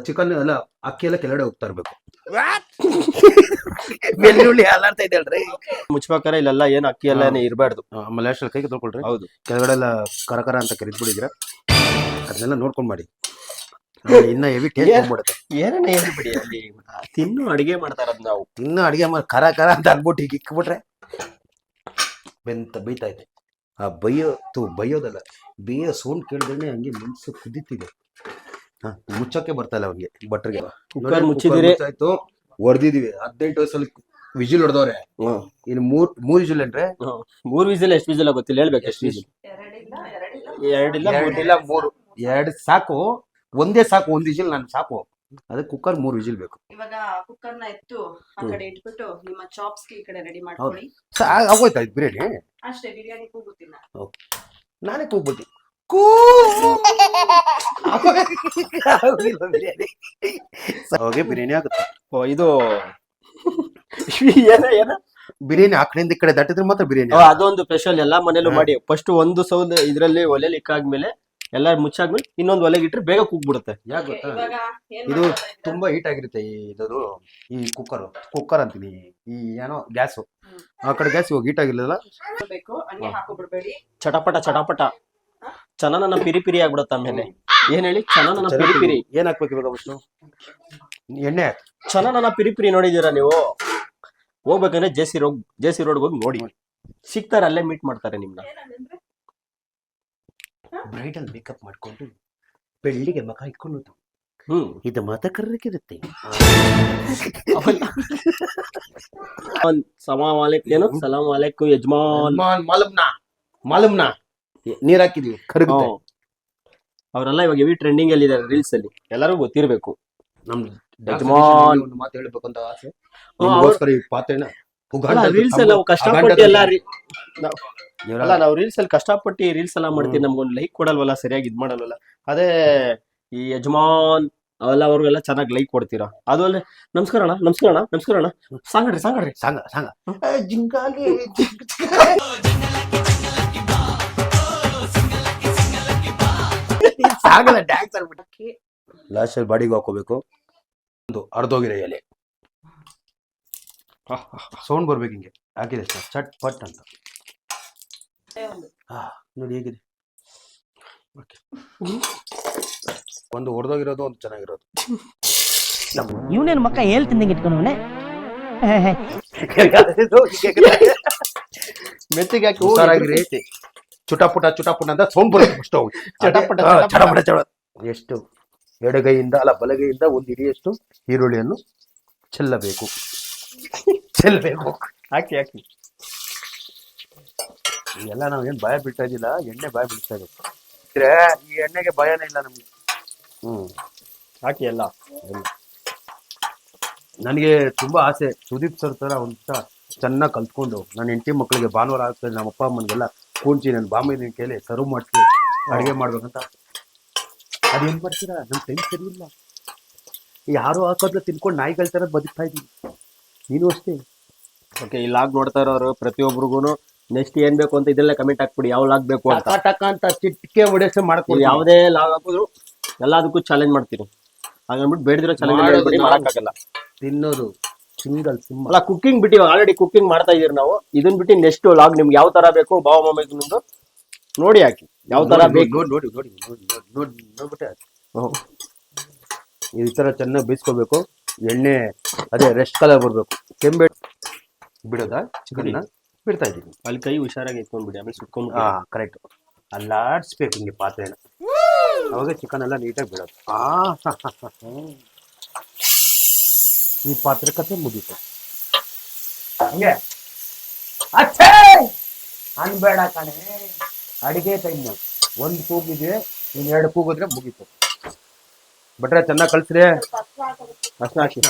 ಚಿಕನ್ ಎಲ್ಲ ಅಕ್ಕಿ ಎಲ್ಲ ಕೆಳಗಡೆ ಹೋಗ್ತಾ ಇರ್ಬೇಕು. ಬೆಳ್ಳುಳ್ಳಿ ಹಾಲಾಡ್ತಾ ಇದೆ ಅಲ್ರಿ. ಮುಚ್ಬೇಕಾರೆ ಇಲ್ಲೆಲ್ಲ ಏನು ಅಕ್ಕಿ ಎಲ್ಲ ಇರಬಾರ್ದು. ಆಮೇಲೆ ಅಷ್ಟು ಕೈಗೆ ತೊಳ್ಕೊಳ್ರಿ. ಹೌದು. ಕೆಳಗಡೆ ಎಲ್ಲ ಕರಕರ ಅಂತ ಕರಿದ್ಬಿಟ್ಟಿದ್ರ, ಅದನ್ನೆಲ್ಲ ನೋಡ್ಕೊಂಡ್ ಮಾಡಿ. ಇನ್ನ ಹೆವಿ ಟೇಸ್ಟ್ ಆಗ್ಬಿಡುತ್ತೆ. ಏನೇನ ಹೇಳ್ಬಿಡಿ, ಅಲ್ಲಿ ತಿನ್ನು ಅಡಿಗೆ ಮಾಡ್ತಾ ಇರೋದು ನಾವು. ಇನ್ನು ಅಡಿಗೆ ಮಾಡಿ ಕರ ಅಂತ ಅನ್ಬಿಟ್ಟು ಈಗ ಇಕ್ಬಿಟ್ರೆ ಬೈತಾ ಇದೆ. ಆ ಬೈಯೋದಲ್ಲ, ಬೇಯ ಸೌಂಡ್ ಕೇಳಿದ್ರೆ ಹಂಗೆ ಮನ್ಸು ಕುದಿತಿದೆ. ಮುಚ್ಚಕ್ಕೆ ಬರ್ತಾ ಇಲ್ಲ ಅವ್ನಿಗೆ, ಭಟ್ರಿಗೆ. ಕುಕ್ಕರ್ ಮುಚ್ಚಿದಿರಿ, ಆಯ್ತು, ಹೊಡೆದಿದೀವಿ. 18 ವಯಸ್ಸಲ್ಲಿ ವಿಜಿಲ್ ಹೊಡೆದವ್ರೆ. ಇನ್ನು 3 ವಿಜಿಲ್ ಏನ್ರೆ? 3 ವಿಸಿಲ್. ಎಷ್ಟು ವಿಸಿಲ್ ಗೊತ್ತಿಲ್ಲ, ಹೇಳ್ಬೇಕು ಎಷ್ಟು ವಿಸಿಲ್? 2 ಸಾಕು. ಒಂದೇ ಸಾಕು, 1 ವಿಜಿಲ್ ನನ್ ಸಾಕು. ಅದಕ್ಕೆ ಕುಕ್ಕರ್ 3 ವಿಜಿಲ್ ಬೇಕು. ಇವಾಗ ಕುಕ್ಕರ್ ನ ಎತ್ತು ಆ ಕಡೆ ಇಟ್ಬಿಟ್ಟು ನಿಮ್ಮ ಚಾಪ್ಸ್ ಈ ಕಡೆ ರೆಡಿ ಮಾಡ್ಕೊಳ್ಳಿ. ಆಗೋಯ್ತಾ ಬಿರಿಯಾನಿ? ಅಷ್ಟೇ, ಬಿರಿಯಾನಿ ಕೂಗುತ್ತಿಲ್ಲ. ನಾನೇ ಕೂಗ್ಬಿಟ್ಟು ಬಿರಿಯಾನಿ ಆಗುತ್ತೆ. ಇದು ಏನ ಬಿರಿಯಾನಿ ಆ ಕಡೆಯಿಂದ ಈ ಕಡೆ ದಾಟಿದ್ರೆ ಮಾತ್ರ ಬಿರಿಯಾನಿ. ಅದೊಂದು ಸ್ಪೆಷಲ್ ಎಲ್ಲಾ ಮನೇಲೂ ಮಾಡಿ. ಫಸ್ಟ್ ಒಂದು ಸೌದೆ ಇದ್ರಲ್ಲಿ ಒಲೆಲಿ ಇಕ್ಕಾದ್ಮೇಲೆ ಎಲ್ಲ ಮುಚ್ಚಾದ್ಮೇಲೆ ಇನ್ನೊಂದು ಒಲೆಗೆ ಇಟ್ರೆ ಬೇಗ ಕೂಗ್ಬಿಡುತ್ತೆ. ಯಾಕೆ ಗೊತ್ತಾ? ಇವಾಗ ಏನ್ ಇದು ಮಾಡ್ತಾ ಇದ್ದೀರಾ? ತುಂಬಾ ಹೀಟ್ ಆಗಿರುತ್ತೆ. ಈ ಕುಕ್ಕರ್ ಅಂತೀನಿ, ಈ ಏನೋ ಗ್ಯಾಸ್. ಆ ಕಡೆ ಗ್ಯಾಸ್ ಇವಾಗ ಹೀಟ್ ಆಗಿರ್ಲಿಲ್ಲ. ಬೇಕು, ಹಂಗೆ ಹಾಕೋಬಿಡ್ಬೇಡಿ. ಚಟಪಟ ನನ್ನ ಪಿರಿ ಪಿರಿ ಆಗ್ಬಿಡತ್ತ ಆಮೇಲೆ. ಏನ್ ಹೇಳಿ? ನನ್ನ ಪಿರಿ ಪಿರಿ. ಏನ್ ಹಾಕ್ಬೇಕು ಇವಾಗ ಫಸ್ಟು? ಎಣ್ಣೆ ಹಾಕು. ನನ್ನ ಪಿರಿ ಪಿರಿ ನೋಡಿದೀರಾ ನೀವು? ಹೋಗ್ಬೇಕಂದ್ರೆ ಜೆ ಸಿ ರೋಡ್ ಹೋಗಿ ನೋಡಿ, ಸಿಗ್ತಾರೆ, ಅಲ್ಲೇ ಮೀಟ್ ಮಾಡ್ತಾರೆ ನಿಮ್ನ. ಬ್ರೈಡಲ್ ಮೇಕಪ್ ಮಾಡ್ಕೊಂಡು ಬೆಳ್ಳಿಗೆ ಮಕ ಇಟ್ಕೊಂಡು ಇದು ಮಾತ ಕರ್ರಕ್ಕಿರುತ್ತೆ. ಸಲಾಮ್ ಅಲೈಕು ಯಜಮಾನ್. ಮಾಲಮ್ನ ನೀರ್ ಹಾಕಿದ್ವಿ ಕರಗುತ್ತೆ. ಅವರೆಲ್ಲ ಇವಾಗ ಹೆವಿ ಟ್ರೆಂಡಿಂಗ್ ಅಲ್ಲಿ ಇದಾರೆ ರೀಲ್ಸ್ ಅಲ್ಲಿ, ಎಲ್ಲರಿಗೂ ಗೊತ್ತಿರ್ಬೇಕು. ನಮ್ ಯಜಮಾನ್ ಒಂದು ಮಾತು ಹೇಳ್ಬೇಕು ಅಂತ ಆಸೆ. ನಿಮ್ಗೋಸ್ಕರ ಈ ಪಾತ್ರೆನ ರೀಲ್ಸ್ ಎಲ್ಲ ಕಷ್ಟಪಟ್ಟು ಎಲ್ಲ ನಾವು ರೀಲ್ಸ್ ಅಲ್ಲಿ ಕಷ್ಟಪಟ್ಟು ರೀಲ್ಸ್ ಎಲ್ಲ ಮಾಡ್ತೀವಿ, ನಮ್ಗೊಂದು ಲೈಕ್ ಕೊಡಲ್ವಲ್ಲ, ಸರಿಯಾಗಿ ಇದ್ ಮಾಡಲ್ವಲ್ಲ. ಅದೇ ಈ ಯಜಮಾನ್ ಅವೆಲ್ಲ ಅವ್ರಿಗೆಲ್ಲ ಚೆನ್ನಾಗಿ ಲೈಕ್ ಕೊಡ್ತೀರಾ. ಅದು ಅಲ್ಲೇ ನಮಸ್ಕಾರ ಅಣ್ಣ ಸಾಂಗಡ್ರಿ ಸಾಂಗ ಜಿಂಗಾಲಿ ಸಾಗಲ್ಲ ಡ್ಯಾನ್ಸ್ ಆಡ್ಬಿಟ್ಟು ಲಾಸ್ಟ್ ಅಲ್ಲಿ ಬಾಡಿಗೆ ಹಾಕೋಬೇಕು. ಒಂದು ಅರ್ಧೋಗಿರೋ ಎಲೆ ಸೌಂಡ್ ಬರ್ಬೇಕು ಹಿಂಗೆ ಹಾಕಿದೆ ಸರ್, ಚಟ್ ಪಟ್ ಅಂತ. ನೋಡಿ ಹೇಗಿದೆ. ಒಂದು ಹೊಡೆದೋಗಿರೋದು, ಒಂದು ಚೆನ್ನಾಗಿರೋದು. ಇವನೇನು ಮಕ್ಕ ಹೇಳ್ತಿಂದಂಗೆ ಇಟ್ಕೊಂಡವನೆ. ಮೆತ್ತಿಗೆ ಹಾಕಿ ಹುಷಾರಾಗಿರಿ. ಚುಟಪುಟ ಅಂತ ಸೌಂಡ್ ಬರುತ್ತೆ ಫಸ್ಟ್. ಚಟಪಟ ಎಷ್ಟು ಎಡಗೈಯಿಂದ ಅಲ್ಲ ಬಲಗೈಯಿಂದ ಒಂದು ಹಿಡಿಯಷ್ಟು ಈರುಳ್ಳಿಯನ್ನು ಚೆಲ್ಲಬೇಕು. ಹಾಕಿ ಎಲ್ಲ ನಾವೇನ್ ಭಯ ಬಿಡ್ತಾ ಇದ್ದಿಲ್ಲ, ಎಣ್ಣೆ ಭಯ ಬಿಡ್ತಾ ಇದ್ದೀವಿ. ಈ ಎಣ್ಣೆಗೆ ಭಯನೇ ಇಲ್ಲ ನಮ್ಗೆ. ಹಾಕಿ ಎಲ್ಲ. ನನಗೆ ತುಂಬಾ ಆಸೆ ಸುದೀಪ್ ಸರ್ ತರ ಒಂದ ಚೆನ್ನಾಗಿ ಕಲ್ತ್ಕೊಂಡು ನನ್ನ ಹೆಂಡತಿ ಮಕ್ಕಳಿಗೆ ಭಾನುವಾರ ಆಗ್ತದೆ, ನಮ್ಮ ಅಪ್ಪ ಅಮ್ಮನಿಗೆಲ್ಲ ಕೂಂಚಿ ನನ್ನ ಬಾಂಬೆ ಕೇಳಿ ಸರ್ವ್ ಮಾಡ್ತೀವಿ ಅಡುಗೆ ಮಾಡ್ಬೇಕಂತ. ಅದೇನ್ ಮಾಡ್ತೀರಾ? ನನ್ನ ಟೈಮ್ ಸರಿ ಇಲ್ಲ. ಯಾರು ಹಾಕೋದ್ಲ ತಿನ್ಕೊಂಡು ನಾಯಿಗಳ ತರ ಬದುಕ್ತಾ ಇದ್ದೀವಿ. ನೀನು ಅಷ್ಟೇ. ಓಕೆ, ಈ ಲಾಗ್ ನೋಡ್ತಾ ಇರೋರು ಪ್ರತಿಯೊಬ್ಬರಿಗೂ ನೆಕ್ಸ್ಟ್ ಏನ್ ಬೇಕು ಅಂತ ಇದೆಲ್ಲ ಕಮೆಂಟ್ ಹಾಕ್ಬಿಡಿ, ಯಾವ ಲಾಗ್ ಬೇಕು ಅಂತ. ಟಕ ಅಂತ ಚಿಟ್ಕೆ ಹೊಡೆಸ ಮಾಡ್ಕೊಂಡು ಯಾವುದೇ ಲಾಗ್ ಹಾಕಿದ್ರು ಎಲ್ಲದಕ್ಕೂ ಚಾಲೆಂಜ್ ಮಾಡ್ತೀನಿ. ಹಾಗನ್ಬಿಟ್ಟು ಬೇಡದಿರೋ ಚಾಲೆಂಜ್ ಮಾಡಕ್ಕಾಗಲ್ಲ. ತಿನ್ನೋದು ಸಿಂಗಲ್ ಸಿಂಬಲ್ ಅಲ್ಲ, ಕುಕಿಂಗ್ ಬಿಟ್ಟು ಆಲ್ರೆಡಿ ಕುಕಿಂಗ್ ಮಾಡ್ತಾ ಇದೀರಿ ನಾವು. ಇದನ್ ಬಿಟ್ಟು ನೆಕ್ಸ್ಟ್ ಲಾಗ್ ನಿಮ್ಗೆ ಯಾವ ತರ ಬೇಕು ಬಾವ ಮಾಮಯ್ಯನದು ನೋಡಿ ಹಾಕಿ, ಯಾವ ತರ ಬೇಕು ನೋಡ್ಬಿಟ್ಟೆ ಈ ತರ ಚೆನ್ನಾಗಿ ಬೇಯಿಸ್ಕೋಬೇಕು. ಎಣ್ಣೆ ಅದೇ ರೆಸ್ಟ್ ಕಲರ್ ಬರ್ಬೇಕು. ಕೆಂಬೆ ಬಿಡೋದಾ ಚಿಕನ್ನ ಬಿಡ್ತಾ ಇದ್ದೀನಿ. ಅಲ್ಲಿ ಕೈ ಹುಷಾರಾಗಿ ಎತ್ಕೊಂಡ್ಬಿಡಿ, ಆಮೇಲೆ ಸುಟ್ಕೊಂಡ್. ಕರೆಕ್ಟ್. ಅಲ್ಲಾಡ್ಸ್ಬೇಕು ಹಿಂಗೆ ಪಾತ್ರೆನ, ಅವಾಗ ಚಿಕನ್ ಎಲ್ಲ ನೀಟಾಗಿ ಬಿಡೋದು. ಈ ಪಾತ್ರೆ ಕತೆ ಮುಗೀತು. ಹಂಗೆ ಅನ್ಬೇಡ ಕಣೆ, ಅಡಿಗೆ ಟೈಮ್ ಒಂದು ಕೂಗಿದ್ರೆ ಇನ್ನು 2 ಕೂಗಿದ್ರೆ ಮುಗೀತು. ಬಟ್ರೆ ಚೆನ್ನಾಗಿ ಕಳ್ಸ್ರಿ. ಅರ್ಶನ ಹಾಕಿ.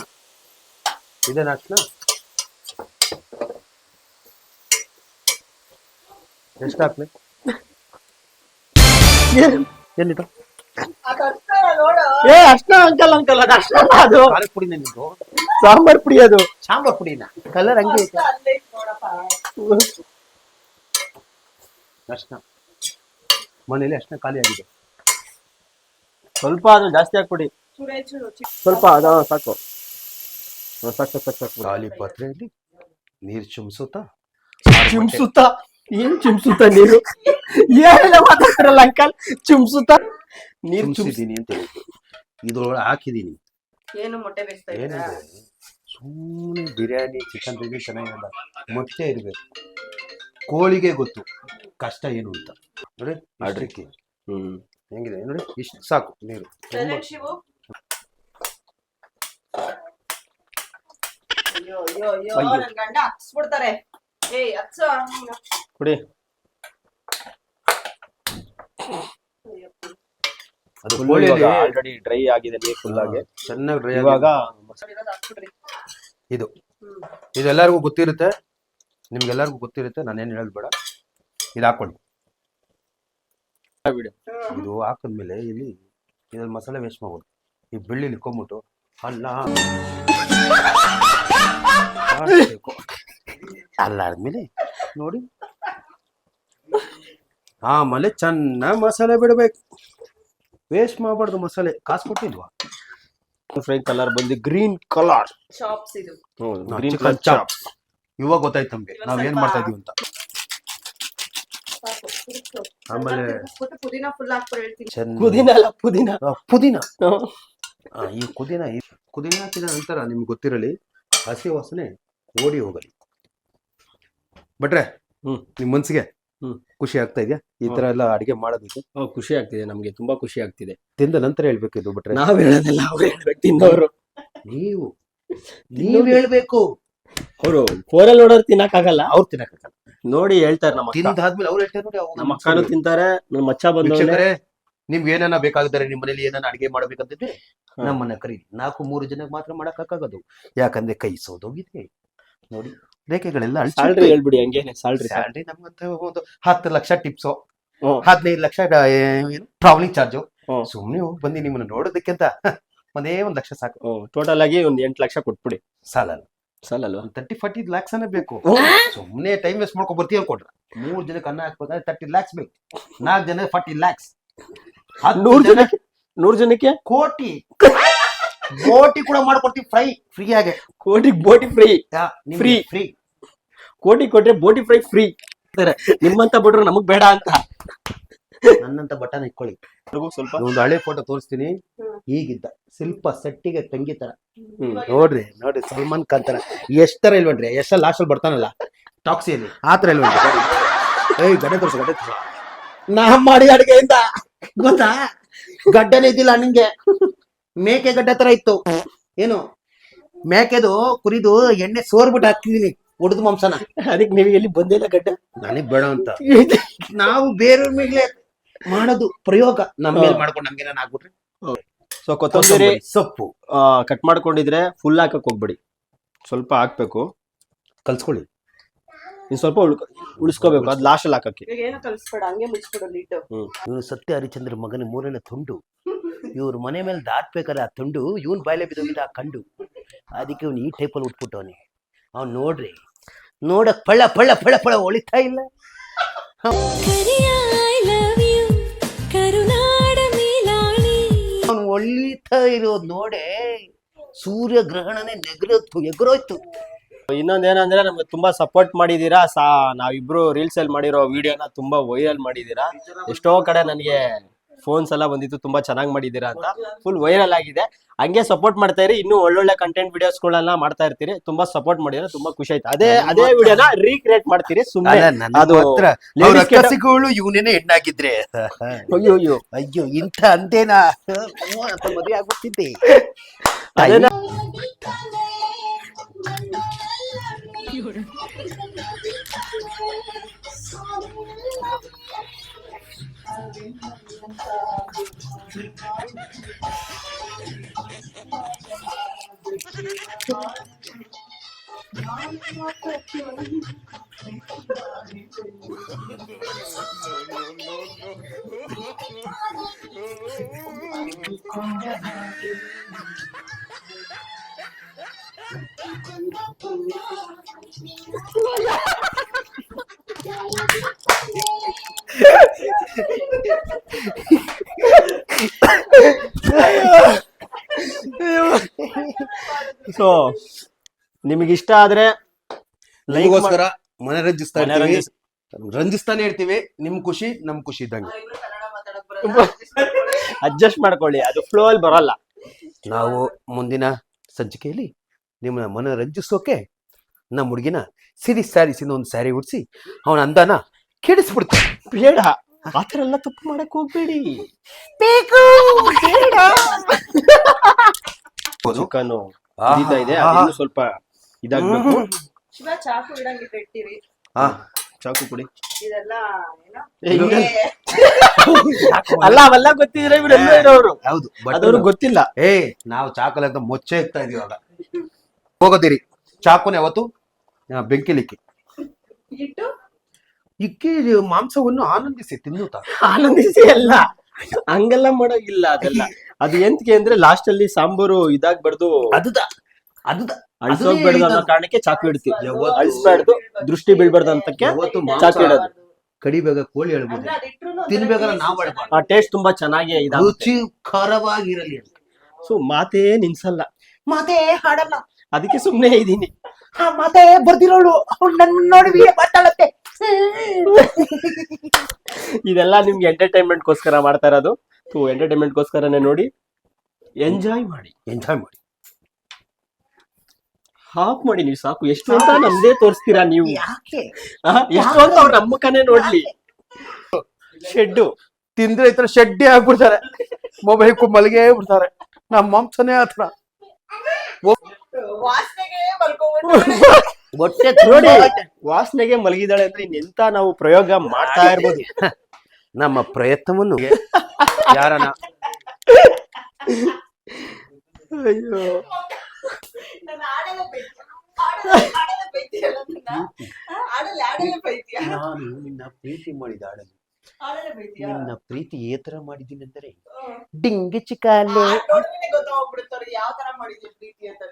ಇದೇನು ಅರ್ಶನ? ಎಷ್ಟು ಹಾಕ್ಲಿ? ಎಲ್ಲಿತ್ತು? ಅರ್ಶನ ಅಂಕಲ್ ಅದು ಅರ್ಶನ, ಅದು ಖಾರದ ಪುಡಿನ ನಿಂದು ಸಾಂಬಾರ್ ಪುಡಿ, ಅದು ಸಾಂಬಾರ್ ಪುಡಿನ ಕಲರ್ ಹಂಗೆ ಐತೆ. ಅರ್ಶನ ಮನೇಲಿ ಅರ್ಶನ ಖಾಲಿ ಆಗಿದೆ. ಸ್ವಲ್ಪ ಅದು ಜಾಸ್ತಿ ಹಾಕ್ಬಿಡಿ, ಸ್ವಲ್ಪ ಅದ ಸಾಕು. ಸಾಕು. ಖಾಲಿ ಪಾತ್ರೆಯಲ್ಲಿ ನೀರು ಚಿಮ್ಸುತ್ತಾ ಏನ್ ಚಿಮ್ಸುತ್ತಾ ನೀರು? ಏನೆಲ್ಲ ಮಾತಾಡ್ತಾರಲ್ಲ ಅಂಕಲ್, ಚಿಮ್ಸುತ್ತಾ ನೀರು ಚಿಮ್ಸಿದೀನಿ ಅಂತ ಹೇಳಿದ್ರು. ಇದ್ರೊಳಗೆ ಹಾಕಿದೀನಿ. ಏನು ಮೊಟ್ಟೆ ಬೇಯಿಸ್ತಾ ಇದ್ದೀರಾ? ಏನಿದೆ ಸುಮ್ಮನೆ ಬಿರಿಯಾನಿ ಚಿಕನ್ ರೆಡಿ ಚೆನ್ನಾಗಿರಲ್ಲ, ಮೊಟ್ಟೆ ಇರ್ಬೇಕು. ಕೋಳಿಗೆ ಗೊತ್ತು ಕಷ್ಟ ಏನು ಅಂತ. ನೋಡಿ ಅಡ್ರಿಕೆ ಹೆಂಗಿದೆ ನೋಡಿ, ಇಷ್ಟು ಸಾಕು ನೀರು. ಶಿವು, ಅಯ್ಯೋ ನನ್ ಗಂಡ ಹಚ್ಬಿಡ್ತಾರೆ. ಹಚ್ಚ ಕುಡಿ. ಅದು ಕೋಳಿಯಲ್ಲಿ ಆಲ್ರೆಡಿ ಡ್ರೈ ಆಗಿದೆ ನೀರು ಫುಲ್ ಆಗಿ, ಚೆನ್ನಾಗಿ ಡ್ರೈ. ಇವಾಗ ಹಾಕ್ಬಿಡ್ರಿ. ಇದು ಎಲ್ಲರಿಗೂ ಗೊತ್ತಿರುತ್ತೆ, ನಿಮ್ಗೆಲ್ಲರಿಗೂ ಗೊತ್ತಿರುತ್ತೆ, ನಾನೇನು ಹೇಳ್ಬೇಡ. ಇದು ಹಾಕೊಳ್ಳಿ. ಇದು ಹಾಕಿದ್ಮೇಲೆ ಇಲ್ಲಿ ಇದ್ರಲ್ಲಿ ಮಸಾಲೆ ವೇಸ್ಟ್ ಮಾಡ್ಬೋದು. ಈ ಬೆಳ್ಳುಳ್ಳಿ ಇಕ್ಕೊಂಬಿಟ್ಟು ಅಲ್ಲ ಆದ್ಮೇಲೆ ನೋಡಿ ಆಮೇಲೆ ಚೆನ್ನಾಗಿ ಮಸಾಲೆ ಬಿಡ್ಬೇಕು. ವೇಸ್ಟ್ ಮಾಡಬಾರ್ದು ಮಸಾಲೆ. ಕಾಸು ಕೊಟ್ಟಿಲ್ವಾ? ಫ್ರೈ ಕಲರ್ ಬಂದು ಗ್ರೀನ್ ಕಲರ್ ಚಾಪ್ಸ್ ಇದು. Green chicken chops. ಇವಾಗ ಗೊತ್ತಾಯ್ತು ನಮ್ಗೆ ನಾವ್ ಏನ್ ಮಾಡ್ತಾ ಇದೀವಿ ಅಂತ. ಆಮೇಲೆ ಪುದೀನ ಫುಲ್ ಹಾಕ್ಬಿಟ್ಟು ಹೇಳ್ತೀನಿ. ಪುದೀನ ಅಲ್ಲ ಪುದೀನ. ಪುದೀನ. ಹ್ಮ್. ಈ ಕುದಿನ ಹಾಕಿದ ನಂತರ ನಿಮ್ಗೆ ಗೊತ್ತಿರಲಿ ಹಸಿ ವಾಸನೆ ಓಡಿ ಹೋಗಲಿ. ಬಟ್ರೆ ನಿಮ್ ಮನ್ಸಿಗೆ ಖುಷಿ ಆಗ್ತಾ ಇದೆಯಾ ಈ ತರ ಎಲ್ಲ ಅಡಿಗೆ ಮಾಡೋದಕ್ಕೆ? ಖುಷಿ ಆಗ್ತಿದೆ, ನಮ್ಗೆ ತುಂಬಾ ಖುಷಿ ಆಗ್ತಿದೆ. ತಿಂದ ನಂತರ ಹೇಳ್ಬೇಕು ಇದು. ಬಟ್ರೆ ನಾವ್ ಹೇಳೋದಲ್ಲ, ಅವ್ರು ಹೇಳ್ಬೇಕು, ತಿನ್ನೋರು. ನೀವ್ ಹೇಳ್ಬೇಕು. ಅವರು ಫೋರಲ್ಲಿ ನೋಡೋರು ತಿನ್ನಕ್ ಆಗಲ್ಲ, ಅವ್ರು ತಿನ್ನಕ್ಕಾಗಲ್ಲ. ನೋಡಿ ಹೇಳ್ತಾರೆ. ನಮ್ಮ ತಿಂದಾದ್ಮೇಲೆ ಅವ್ರು ಹೇಳ್ತಾರೆ ನೋಡಿ. ನಮ್ಮ ಅಕ್ಕನೂ ತಿಂತಾರೆ, ನಮ್ಮ ಮಚ್ಚ ಬಂದವರೆ. ನಿಮ್ಗೆ ಏನಾನ ಬೇಕಾಗಿದ್ದಾರೆ, ನಿಮ್ಮ ಮನೇಲಿ ಏನಾನ ಅಡಿಗೆ ಮಾಡ್ಬೇಕಂತಿದ್ರೆ ನಮ್ಮನ್ನ ಕರೀರಿ. 4-3 ಜನಕ್ಕೆ ಮಾತ್ರ ಮಾಡಕ್ಕಾಗೋದು, ಯಾಕಂದ್ರೆ ಕೈ ಸೋದೋಗಿದೆ ನೋಡಿ. ರೇಖೆಗಳೆಲ್ಲ ಸ್ಯಾಲ್ರಿ ಹೇಳ್ಬಿಡಿ, ಹಂಗೇನೆ ಸ್ಯಾಲ್ರಿ ನಮ್ಗಂತ ಒಂದು 10 lakh tips, 15 lakh travelling charge. ಸುಮ್ನೆ ಹೋಗಿ ಬಂದಿ ನಿಮ್ಮನ್ನ ನೋಡೋದಕ್ಕೆ ಅಂತ ಒಂದೇ 1 ಲಕ್ಷ ಸಾಕು. ಟೋಟಲ್ ಆಗಿ ಒಂದ್ 8 ಲಕ್ಷ ಕೊಟ್ಬಿಡಿ. ಸಾಲಲ್ಲ 30-40 ಲ್ಯಾಕ್ಸ್ ಅನ್ನ ಬೇಕು. ಸುಮ್ನೆ ಟೈಮ್ ವೇಸ್ಟ್ ಮಾಡ್ಕೊ ಬರ್ತೀವಿ ಅನ್ಕೊಟ್ರ 3 ಜನಕ್ಕೆ ಅನ್ನ ಹಾಕ್ಬೇಕಾದ್ರೆ 30 ಲ್ಯಾಕ್ಸ್ ಬೇಕು. 4 ಜನ 40 ಲ್ಯಾಕ್ಸ್. 100 ಜನಕ್ಕೆ ಕೋಟಿ ಬೋಟಿ ಕೂಡ ಮಾಡ್ಕೊಡ್ತೀವಿ ಫ್ರೀ ಆಗಿ. ಕೋಟಿಗೆ ಬೋಟಿ ಫ್ರೀ. ಫ್ರೀ ಕೋಟಿ ಕೊಟ್ರೆ ಬೋಟಿ ಫ್ರೈ ಫ್ರೀ. ನಿಮ್ಮಂತ ಬಿಟ್ರು ನಮಗ್ ಬೇಡ ಅಂತ. ನನ್ನಂತ ಬಟನ್ ಇಟ್ಕೊಳ್ಳಿ. ಸ್ವಲ್ಪ ಒಂದು ಹಳೆ ಫೋಟೋ ತೋರಿಸ್ತೀನಿ. ಹೀಗಿದ್ದ ಶಿಲ್ಪ ಸೆಟ್ಟಿಗೆ ತಂಗಿ ತರ. ನೋಡ್ರಿ ಸಲ್ಮಾನ್ ಖಾನ್ ತರ ಎಷ್ಟ್ ತರ ಇಲ್ವನ್ರಿ? ಎಷ್ಟ ಲಾಸ್ಟ್ ಅಲ್ಲಿ ಬರ್ತಾನಲ್ಲ ಟಾಕ್ಸಿಯಲ್ಲಿ, ಆ ತರ ಇಲ್ವನ್ರಿ? ಗಡ್ಡೆ ತೋರ್ಸ ನಾ ಮಾಡಿ ಅಡಿಗೆಯಿಂದ ಗೊತ್ತಾ? ಗಡ್ಡನೇ ಇದ್ದಿಲ್ಲ ನಿಂಗೆ, ಮೇಕೆ ಗಡ್ಡ ತರ ಇತ್ತು. ಏನು ಮೇಕೆದು ಕುರಿದು ಎಣ್ಣೆ ಸೋರ್ಬಿಟ್ಟು ಹಾಕ್ತಿದೀನಿ ಒಡೆದು ಮಾಂಸನ. ಅದಕ್ಕೆ ನೀವು ಎಲ್ಲಿ ಬಂದಿಲ್ಲ ಗಡ್ಡ? ನನಗ್ ಬೇಡ ಅಂತ. ನಾವು ಬೇರೆಯವ್ರ ಮೇಲೆ ಮಾಡೋದು ಪ್ರಯೋಗ, ನಮ್ಮ ಮೇಲೆ ಮಾಡ್ಕೊಂಡು ನಮ್ಗೆ ಏನಾನ ಆಗ್ಬಿಟ್ರೆ. ಸೊ ಕೊತ್ತಂಬರಿ ಸೊಪ್ಪು ಕಟ್ ಮಾಡ್ಕೊಂಡಿದ್ರೆ ಫುಲ್ ಹಾಕಕ್ ಹೋಗ್ಬೇಡಿ, ಸ್ವಲ್ಪ ಹಾಕ್ಬೇಕು. ಕಲ್ಸ್ಕೊಳ್ಳಿ. ಇನ್ ಸ್ವಲ್ಪ ಉಳಿಸ್ಕೋಬೇಕು, ಅದ್ ಲಾಸ್ಟ್ ಅಲ್ಲಿ ಹಾಕಕ್ಕೆ. ಏನು ಕಲಿಸ್ಬೇಡ, ಹಂಗೆ ಮುಚ್ಚಿಬಿಡು ಲಿಡ್. ಇವನು ಸತ್ಯ ಹರಿಚಂದ್ರ ಮಗನ 3ನೇ ತುಂಡು. ಇವ್ರ ಮನೆ ಮೇಲೆ ದಾಟ್ಬೇಕಾರೆ ಆ ತುಂಡು ಇವನ್ ಬಾಯ್ಲೆ ಬಿದ್ದೋಗಿದ್ದ ಆ ಕಂಡು. ಅದಕ್ಕೆ ಇವ್ನು ಈ ಟೈಪಲ್ಲಿ ಉಟ್ಬಿಟ್ಟವನಿ. ಅವ್ನು ನೋಡ್ರಿ, ನೋಡಕ್ ಪಳ ಪಳ ಪಳ ಪಳ ಹೊಳಿತಾ ಇಲ್ಲ. ಅವ್ನು ಹೊಳಿತಾ ಇರೋದ್ ನೋಡೆ ಸೂರ್ಯ ಗ್ರಹಣನೇ ಎಗರೋಯ್ತು. ಇನ್ನೊಂದೇನಂದ್ರೆ ನಮ್ಗೆ ತುಂಬಾ ಸಪೋರ್ಟ್ ಮಾಡಿದೀರಾ. ನಾವಿಬ್ರು ರೀಲ್ಸ್ ಅಲ್ಲಿ ಮಾಡಿರೋ ವಿಡಿಯೋನ ತುಂಬಾ ವೈರಲ್ ಮಾಡಿದೀರಾ. ಎಷ್ಟೋ ಕಡೆ ನನಗೆ ಫೋನ್ಸ್ ಎಲ್ಲ ಬಂದಿತ್ತು, ತುಂಬಾ ಚೆನ್ನಾಗಿ ಮಾಡಿದೀರಾ ಅಂತ. ಫುಲ್ ವೈರಲ್ ಆಗಿದೆ. ಹಂಗೆ ಸಪೋರ್ಟ್ ಮಾಡ್ತಾ ಇರಿ, ಇನ್ನೂ ಒಳ್ಳೊಳ್ಳೆ ಕಂಟೆಂಟ್ ವಿಡಿಯೋಸ್ ಗಳನ್ನ ಮಾಡ್ತಾ ಇರ್ತೀರಿ. ತುಂಬಾ ಸಪೋರ್ಟ್ ಮಾಡಿದ್ರೆ ತುಂಬಾ ಖುಷಿ ಆಯ್ತು. ಅದೇ ವಿಡಿಯೋನ ರೀಕ್ರಿಯೇಟ್ ಮಾಡ್ತೀರಿ ಸುಮ್ಮನೆ. ಅದು ಇವನೇನೆ ಹೆಣ್ಣಾಗಿದ್ರೆ ಅಯ್ಯೋ ಇಂಥ ಅಂದೇನಾ ಮದುವೆ ಆಗ್ಬಿಡ್ತಿದ್ದೆ. ಅದೇನ ಸೊ ನಿಮಗೆ ಇಷ್ಟ ಆದ್ರೆ ಲೈಕ್ಗೋಸ್ಕರ ರಂಜಿಸ್ತಾನೆ ಇರ್ತೀವಿ. ನಿಮ್ ಖುಷಿ ನಮ್ ಖುಷಿ ಇದ್ದಂಗೆ. ಅಡ್ಜಸ್ಟ್ ಮಾಡ್ಕೊಳ್ಳಿ, ಅದು ಫ್ಲೋ ಅಲ್ಲಿ ಬರಲ್ಲ. ನಾವು ಮುಂದಿನ ಸಂಚಿಕೆಯಲ್ಲಿ ನಿಮ್ಮನ್ನ ಮನರಂಜಿಸೋಕೆ ನಮ್ಮ ಹುಡುಗಿನ ಸಿರಿ ಸ್ಯಾರೀಸಿಂದ ಒಂದು ಸ್ಯಾರಿ ಉಡಿಸಿ ಅವನ ಅಂದಾನ ಕೆಡಿಸ್ಬಿಡ್ತಾರೆ. ಬೇಡ, ಆತರ ಎಲ್ಲ ತಪ್ಪು ಮಾಡಕ್ ಹೋಗ್ಬೇಡಿ. ಚಿಕನ್ ಇದೆ, ಅದನ್ನು ಸ್ವಲ್ಪ ಇದಾಗ್ಬೇಕು. ಶಿವ ಚಾಕು ಇಡಂಗಿದ್ರೆ ಇಟ್ಟಿರಿ. ಚಾಕು ಕೊಡಿ. ಇದೆಲ್ಲ ಅಲ್ಲ, ಅವೆಲ್ಲ ಗೊತ್ತಿದ್ರೆ ಇವರೆಲ್ಲ ಇರೋರು. ಹೌದು, ಅದವ್ರು ಗೊತ್ತಿಲ್ಲ. ನಾವು ಚಾಕುಲ ಅಂತ ಮೊಚ್ಚೆ ಇಕ್ತಾ ಇದೀವಾಗ. ಹೋಗೋದಿರಿ ಚಾಕುನ ಯಾವತ್ತು ಬೆಂಕಿಲಿಕ್ಕಿ ಇಟ್ಟು ಇಕ್ಕಿ ಮಾಂಸವನ್ನು ಆನಂದಿಸಿ ತಿನ್ನುತ್ತಾ. ಆನಂದಿಸಿ ಅಲ್ಲ, ಹಂಗೆಲ್ಲ ಮಾಡೋಗಿಲ್ಲ. ಅದೆಲ್ಲ ಅದು ಎಂತಕ್ಕೆ ಅಂದ್ರೆ ಲಾಸ್ಟ್ ಅಲ್ಲಿ ಸಾಂಬಾರು ಇದಾಗ್ಬಾರ್ದು, ಅಳಿಸೋಗ್ಬಾರ್ದು ಅನ್ನೋ ಕಾರಣಕ್ಕೆ ಚಾಕು ಇಡ್ತೀವಿ. ಅಳಿಸ್ಬಾರ್ದು, ದೃಷ್ಟಿ ಬೀಳ್ಬಾರ್ದು ಅಂತಕ್ಕೆ ಚಾಕು ಇಡೋದು. ಕಡಿಬೇಗ ಕೋಳಿ ಹೇಳ್ಬೋದು, ತಿನ್ಬೇಕಾದ್ರೆ ನಾವು ಹೇಳ್ಬಾರ್ದು. ಆ ಟೇಸ್ಟ್ ತುಂಬಾ ಚೆನ್ನಾಗಿ ರುಚಿಕರವಾಗಿರಲಿ ಅಂತ. ಸೊ ಮಾತೇ ನಿನ್ಸಲ್ಲ, ಮಾತೇ ಹಾಡಲ್ಲ. ಅದಕ್ಕೆ ಸುಮ್ನೆ ಇದೀನಿ. ಆ ಮಾತೆ ಬರ್ದಿರೋಳು ಅವ್ಳು ನನ್ನ ನೋಡಿ ಮಾತಾಡತ್ತೆ. ಇದೆಲ್ಲ ನಿಮ್ಗೆ ಎಂಟರ್ಟೈನ್ಮೆಂಟ್ಗೋಸ್ಕರ ಮಾಡ್ತಾ ಇರೋದು. ಎಂಟರ್ಟೈನ್ಮೆಂಟ್ಗೋಸ್ಕರನೇ ನೋಡಿ, ಎಂಜಾಯ್ ಮಾಡಿ. ಹಾಫ್ ಮಾಡಿ ನೀವು ಸಾಕು. ಎಷ್ಟು ಅಂತ ನಮ್ದೇ ತೋರಿಸ್ತೀರಾ ನೀವು? ಯಾಕೆ ಎಷ್ಟು ಅಂತ ಅವ್ರ ನಮ್ಮ ಮುಖನೇ ನೋಡ್ಲಿ. ಶೆಡ್ಡು ತಿಂದ್ರೆ ಈ ತರ ಶೆಡ್ಡಿ ಆಗ್ಬಿಡ್ತಾರೆ, ಮೊಬೈಲ್ ಮಲಗೇ ಬಿಡ್ತಾರೆ. ನಮ್ಮ ಮಾಂಸನೇ ಆತರ. ಹೊಟ್ಟೆ ನೋಡಿ ವಾಸನೆಗೆ ಮಲಗಿದಾಳೆ ಅಂದ್ರೆ ಇನ್ನೆಂತ ನಾವು ಪ್ರಯೋಗ ಮಾಡ್ತಾ ಇರ್ಬೋದು. ನಮ್ಮ ಪ್ರಯತ್ನವನ್ನು ಯಾರನ್ನ ಅಯ್ಯೋ ನಾನು ನಿನ್ನ ಪ್ರೀತಿ ಮಾಡಿದ ನಿನ್ನ ಪ್ರೀತಿ ಏ ತರ ಮಾಡಿದ್ದೀನಿ ಅಂದರೆ ಡಿಂಗಿ ಚಿಕಾಲೆ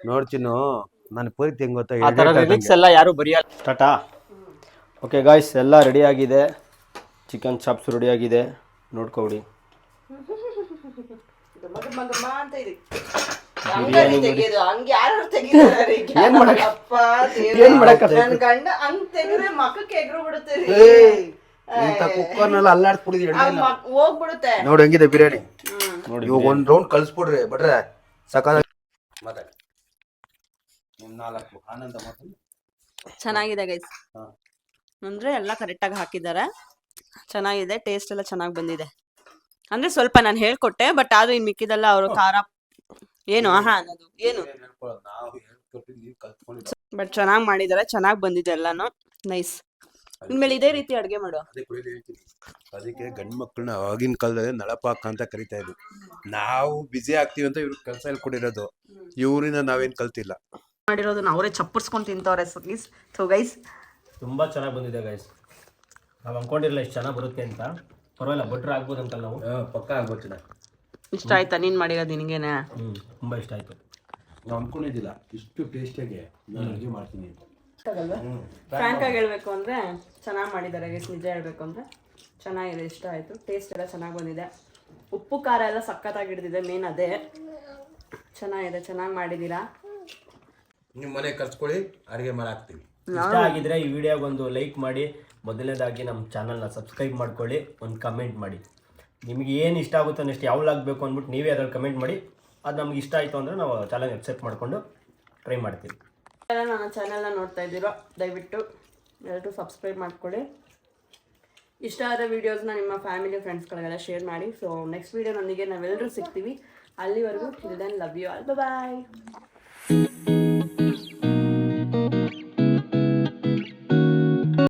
ನೋಡ್ತೀನೋ ನನ್ನ ಪ್ರೀತಿ ಹೆಂಗ್ ಗೊತ್ತಾ? ಆ ತರ ಲಿರಿಕ್ಸ್ ಎಲ್ಲ ಯಾರು ಬರೆಯಲ್ಲ. ಟಾಟಾ. ಓಕೆ ಗಾಯ್ಸ್, ಎಲ್ಲ ರೆಡಿ ಆಗಿದೆ. ಚಿಕನ್ ಚಾಪ್ಸ್ ರೆಡಿ ಆಗಿದೆ, ನೋಡ್ಕೊಬಿಡಿ. ಏನ್ ಮಾಡಕ್ ಗಂಡ ಹಂಗ್ ತೆಗೆದ್ರೆ ಮಕ್ಕಕ್ಕೆ ಎಗ್ರು ಬಿಡುತ್ತೆ, ಕುಕ್ಕರ್ನೆಲ್ಲ ಅಲ್ಲಾಡ್ಸ್ಬಿಡಿದ್ರಿ ಹೋಗ್ಬಿಡುತ್ತೆ. ನೋಡಿ ಹೆಂಗಿದೆ ಬಿರಿಯಾನಿ. ನೋಡಿ ಇವಾಗ ಒಂದ್ ರೌಂಡ್ ಕಳ್ಸ್ಬಿಡ್ರಿ ಬಟ್ರೆ ಸಕಾಲ. ಚೆನ್ನಾಗಿದೆ ಗೈಸ್, ಅಂದ್ರೆ ಎಲ್ಲ ಕರೆಕ್ಟಾಗಿ ಹಾಕಿದ್ದಾರೆ. ಚೆನ್ನಾಗಿದೆ, ಟೇಸ್ಟ್ ಎಲ್ಲ ಚೆನ್ನಾಗಿ ಬಂದಿದೆ. ಅಂದ್ರೆ ಸ್ವಲ್ಪ ನಾನು ಹೇಳ್ಕೊಟ್ಟೆ, ಬಟ್ ಆದ್ರೂ ಇನ್ ಮಿಕ್ಕಿದೆಲ್ಲ ಅವರು ಖಾರ ಏನು ಅನ್ನೋದು ಏನು ಬಟ್ ಚೆನ್ನಾಗಿ ಮಾಡಿದ್ದಾರೆ, ಚೆನ್ನಾಗಿ ಬಂದಿದೆ ಎಲ್ಲಾನು. ನೈಸ್. ಇನ್ಮೇಲೆ ಇದೇ ರೀತಿ ಅಡ್ಗೆ ಮಾಡು. ಅದಕ್ಕೆ ಗಂಡು ಮಕ್ಕಳನ್ನ ಆಗಿನ ಕಾಲದಲ್ಲಿ ನಳಪಾಕ ಅಂತ ಕರಿತಾ ಇದ್ವಿ. ನಾವು ಬಿಸಿ ಆಗ್ತೀವಿ ಅಂತ ಇವ್ರಿಗೆ ಕೆಲಸ ಹೇಳ್ಕೊಡಿರೋದು, ಇವರಿಂದ ನಾವೇನ್ ಕಲ್ತಿಲ್ಲ. ಮಾಡಿರೋದನ್ನ ಅವರೇ ಚಪ್ಪರ್ಸ್ಕೊಂಡು ತಿಂತವ್ರೆ. ಸೊ ಗೈಸ್ ತುಂಬಾ ಚೆನ್ನಾಗಿ ಬಂದಿದೆ ಗೈಸ್. ನಾವು ಅನ್ಕೊಂಡಿರಲಿಲ್ಲ ಇಷ್ಟು ಚೆನ್ನಾಗಿ ಬರುತ್ತೆ ಅಂತ. ಪರವಾಗಿಲ್ಲ, ಬಟ್ರ್ ಆಗ್ಬೋದು ಅಂತ ನಾವು ಪಕ್ಕ ಆಗ್ಬೋದಿಲ್ಲ. ಇಷ್ಟ ಆಯ್ತಾ ನೀನ್ ಮಾಡಿರೋದು ನಿನಗೇನೆ? ತುಂಬಾ ಇಷ್ಟ ಆಯ್ತು. ನಾವು ಅನ್ಕೊಂಡಿದ್ದಿಲ್ಲ ಇಷ್ಟು ಟೇಸ್ಟಿಯಾಗಿ ನಾನು ಅಡುಗೆ ಮಾಡ್ತೀನಿ ಅಂತ. ಫ್ರಾಂಕ್ ಆಗಿ ಹೇಳ್ಬೇಕು ಅಂದ್ರೆ ಚೆನ್ನಾಗಿ ಮಾಡಿದ್ದಾರೆ ಗೈಸ್. ನಿಜ ಹೇಳ್ಬೇಕು ಅಂದ್ರೆ ಚೆನ್ನಾಗಿದೆ, ಇಷ್ಟ ಆಯ್ತು. ಟೇಸ್ಟ್ ಎಲ್ಲ ಚೆನ್ನಾಗಿ ಬಂದಿದೆ. ಉಪ್ಪು ಖಾರ ಎಲ್ಲ ಸಖತ್ತಾಗಿ ಹಿಡಿದಿದೆ, ಮೇನ್ ಅದೇ. ಚೆನ್ನಾಗಿದೆ, ಚೆನ್ನಾಗಿ ಮಾಡಿದ್ದೀರಾ. ನಿಮ್ಮ ಮನೆ ಕರ್ಸ್ಕೊಳ್ಳಿ, ಅಡುಗೆ ಮಾಡಾಕ್ತೀವಿ. ಇಷ್ಟ ಆಗಿದ್ರೆ ಈ ವಿಡಿಯೋಗೆ ಒಂದು ಲೈಕ್ ಮಾಡಿ, ಮೊದಲನೇದಾಗಿ ನಮ್ಮ ಚಾನಲ್ನ ಸಬ್ಸ್ಕ್ರೈಬ್ ಮಾಡ್ಕೊಳ್ಳಿ, ಒಂದು ಕಮೆಂಟ್ ಮಾಡಿ. ನಿಮಗೆ ಏನು ಇಷ್ಟ ಆಗುತ್ತೋ ನೆಕ್ಸ್ಟ್ ಯಾವ ಆಗಬೇಕು ಅಂದ್ಬಿಟ್ಟು ನೀವೇ ಅದ್ರಲ್ಲಿ ಕಮೆಂಟ್ ಮಾಡಿ. ಅದು ನಮ್ಗೆ ಇಷ್ಟ ಆಯಿತು ಅಂದರೆ ನಾವು ಚಾನಲ್ ಅಕ್ಸೆಪ್ಟ್ ಮಾಡಿಕೊಂಡು ಟ್ರೈ ಮಾಡ್ತೀವಿ. ನನ್ನ ಚಾನಲ್ನ ನೋಡ್ತಾ ಇದ್ದೀರೋ ದಯವಿಟ್ಟು ಎಲ್ಲರೂ ಸಬ್ಸ್ಕ್ರೈಬ್ ಮಾಡ್ಕೊಳ್ಳಿ. ಇಷ್ಟ ಆದ ವೀಡಿಯೋಸ್ನ ನಿಮ್ಮ ಫ್ಯಾಮಿಲಿ ಫ್ರೆಂಡ್ಸ್ಗಳಿಗೆಲ್ಲ ಶೇರ್ ಮಾಡಿ. ಸೊ ನೆಕ್ಸ್ಟ್ ವೀಡಿಯೋನೊಂದಿಗೆ ನಾವೆಲ್ಲರೂ ಸಿಗ್ತೀವಿ. ಅಲ್ಲಿವರೆಗೂ till then love you all, bye.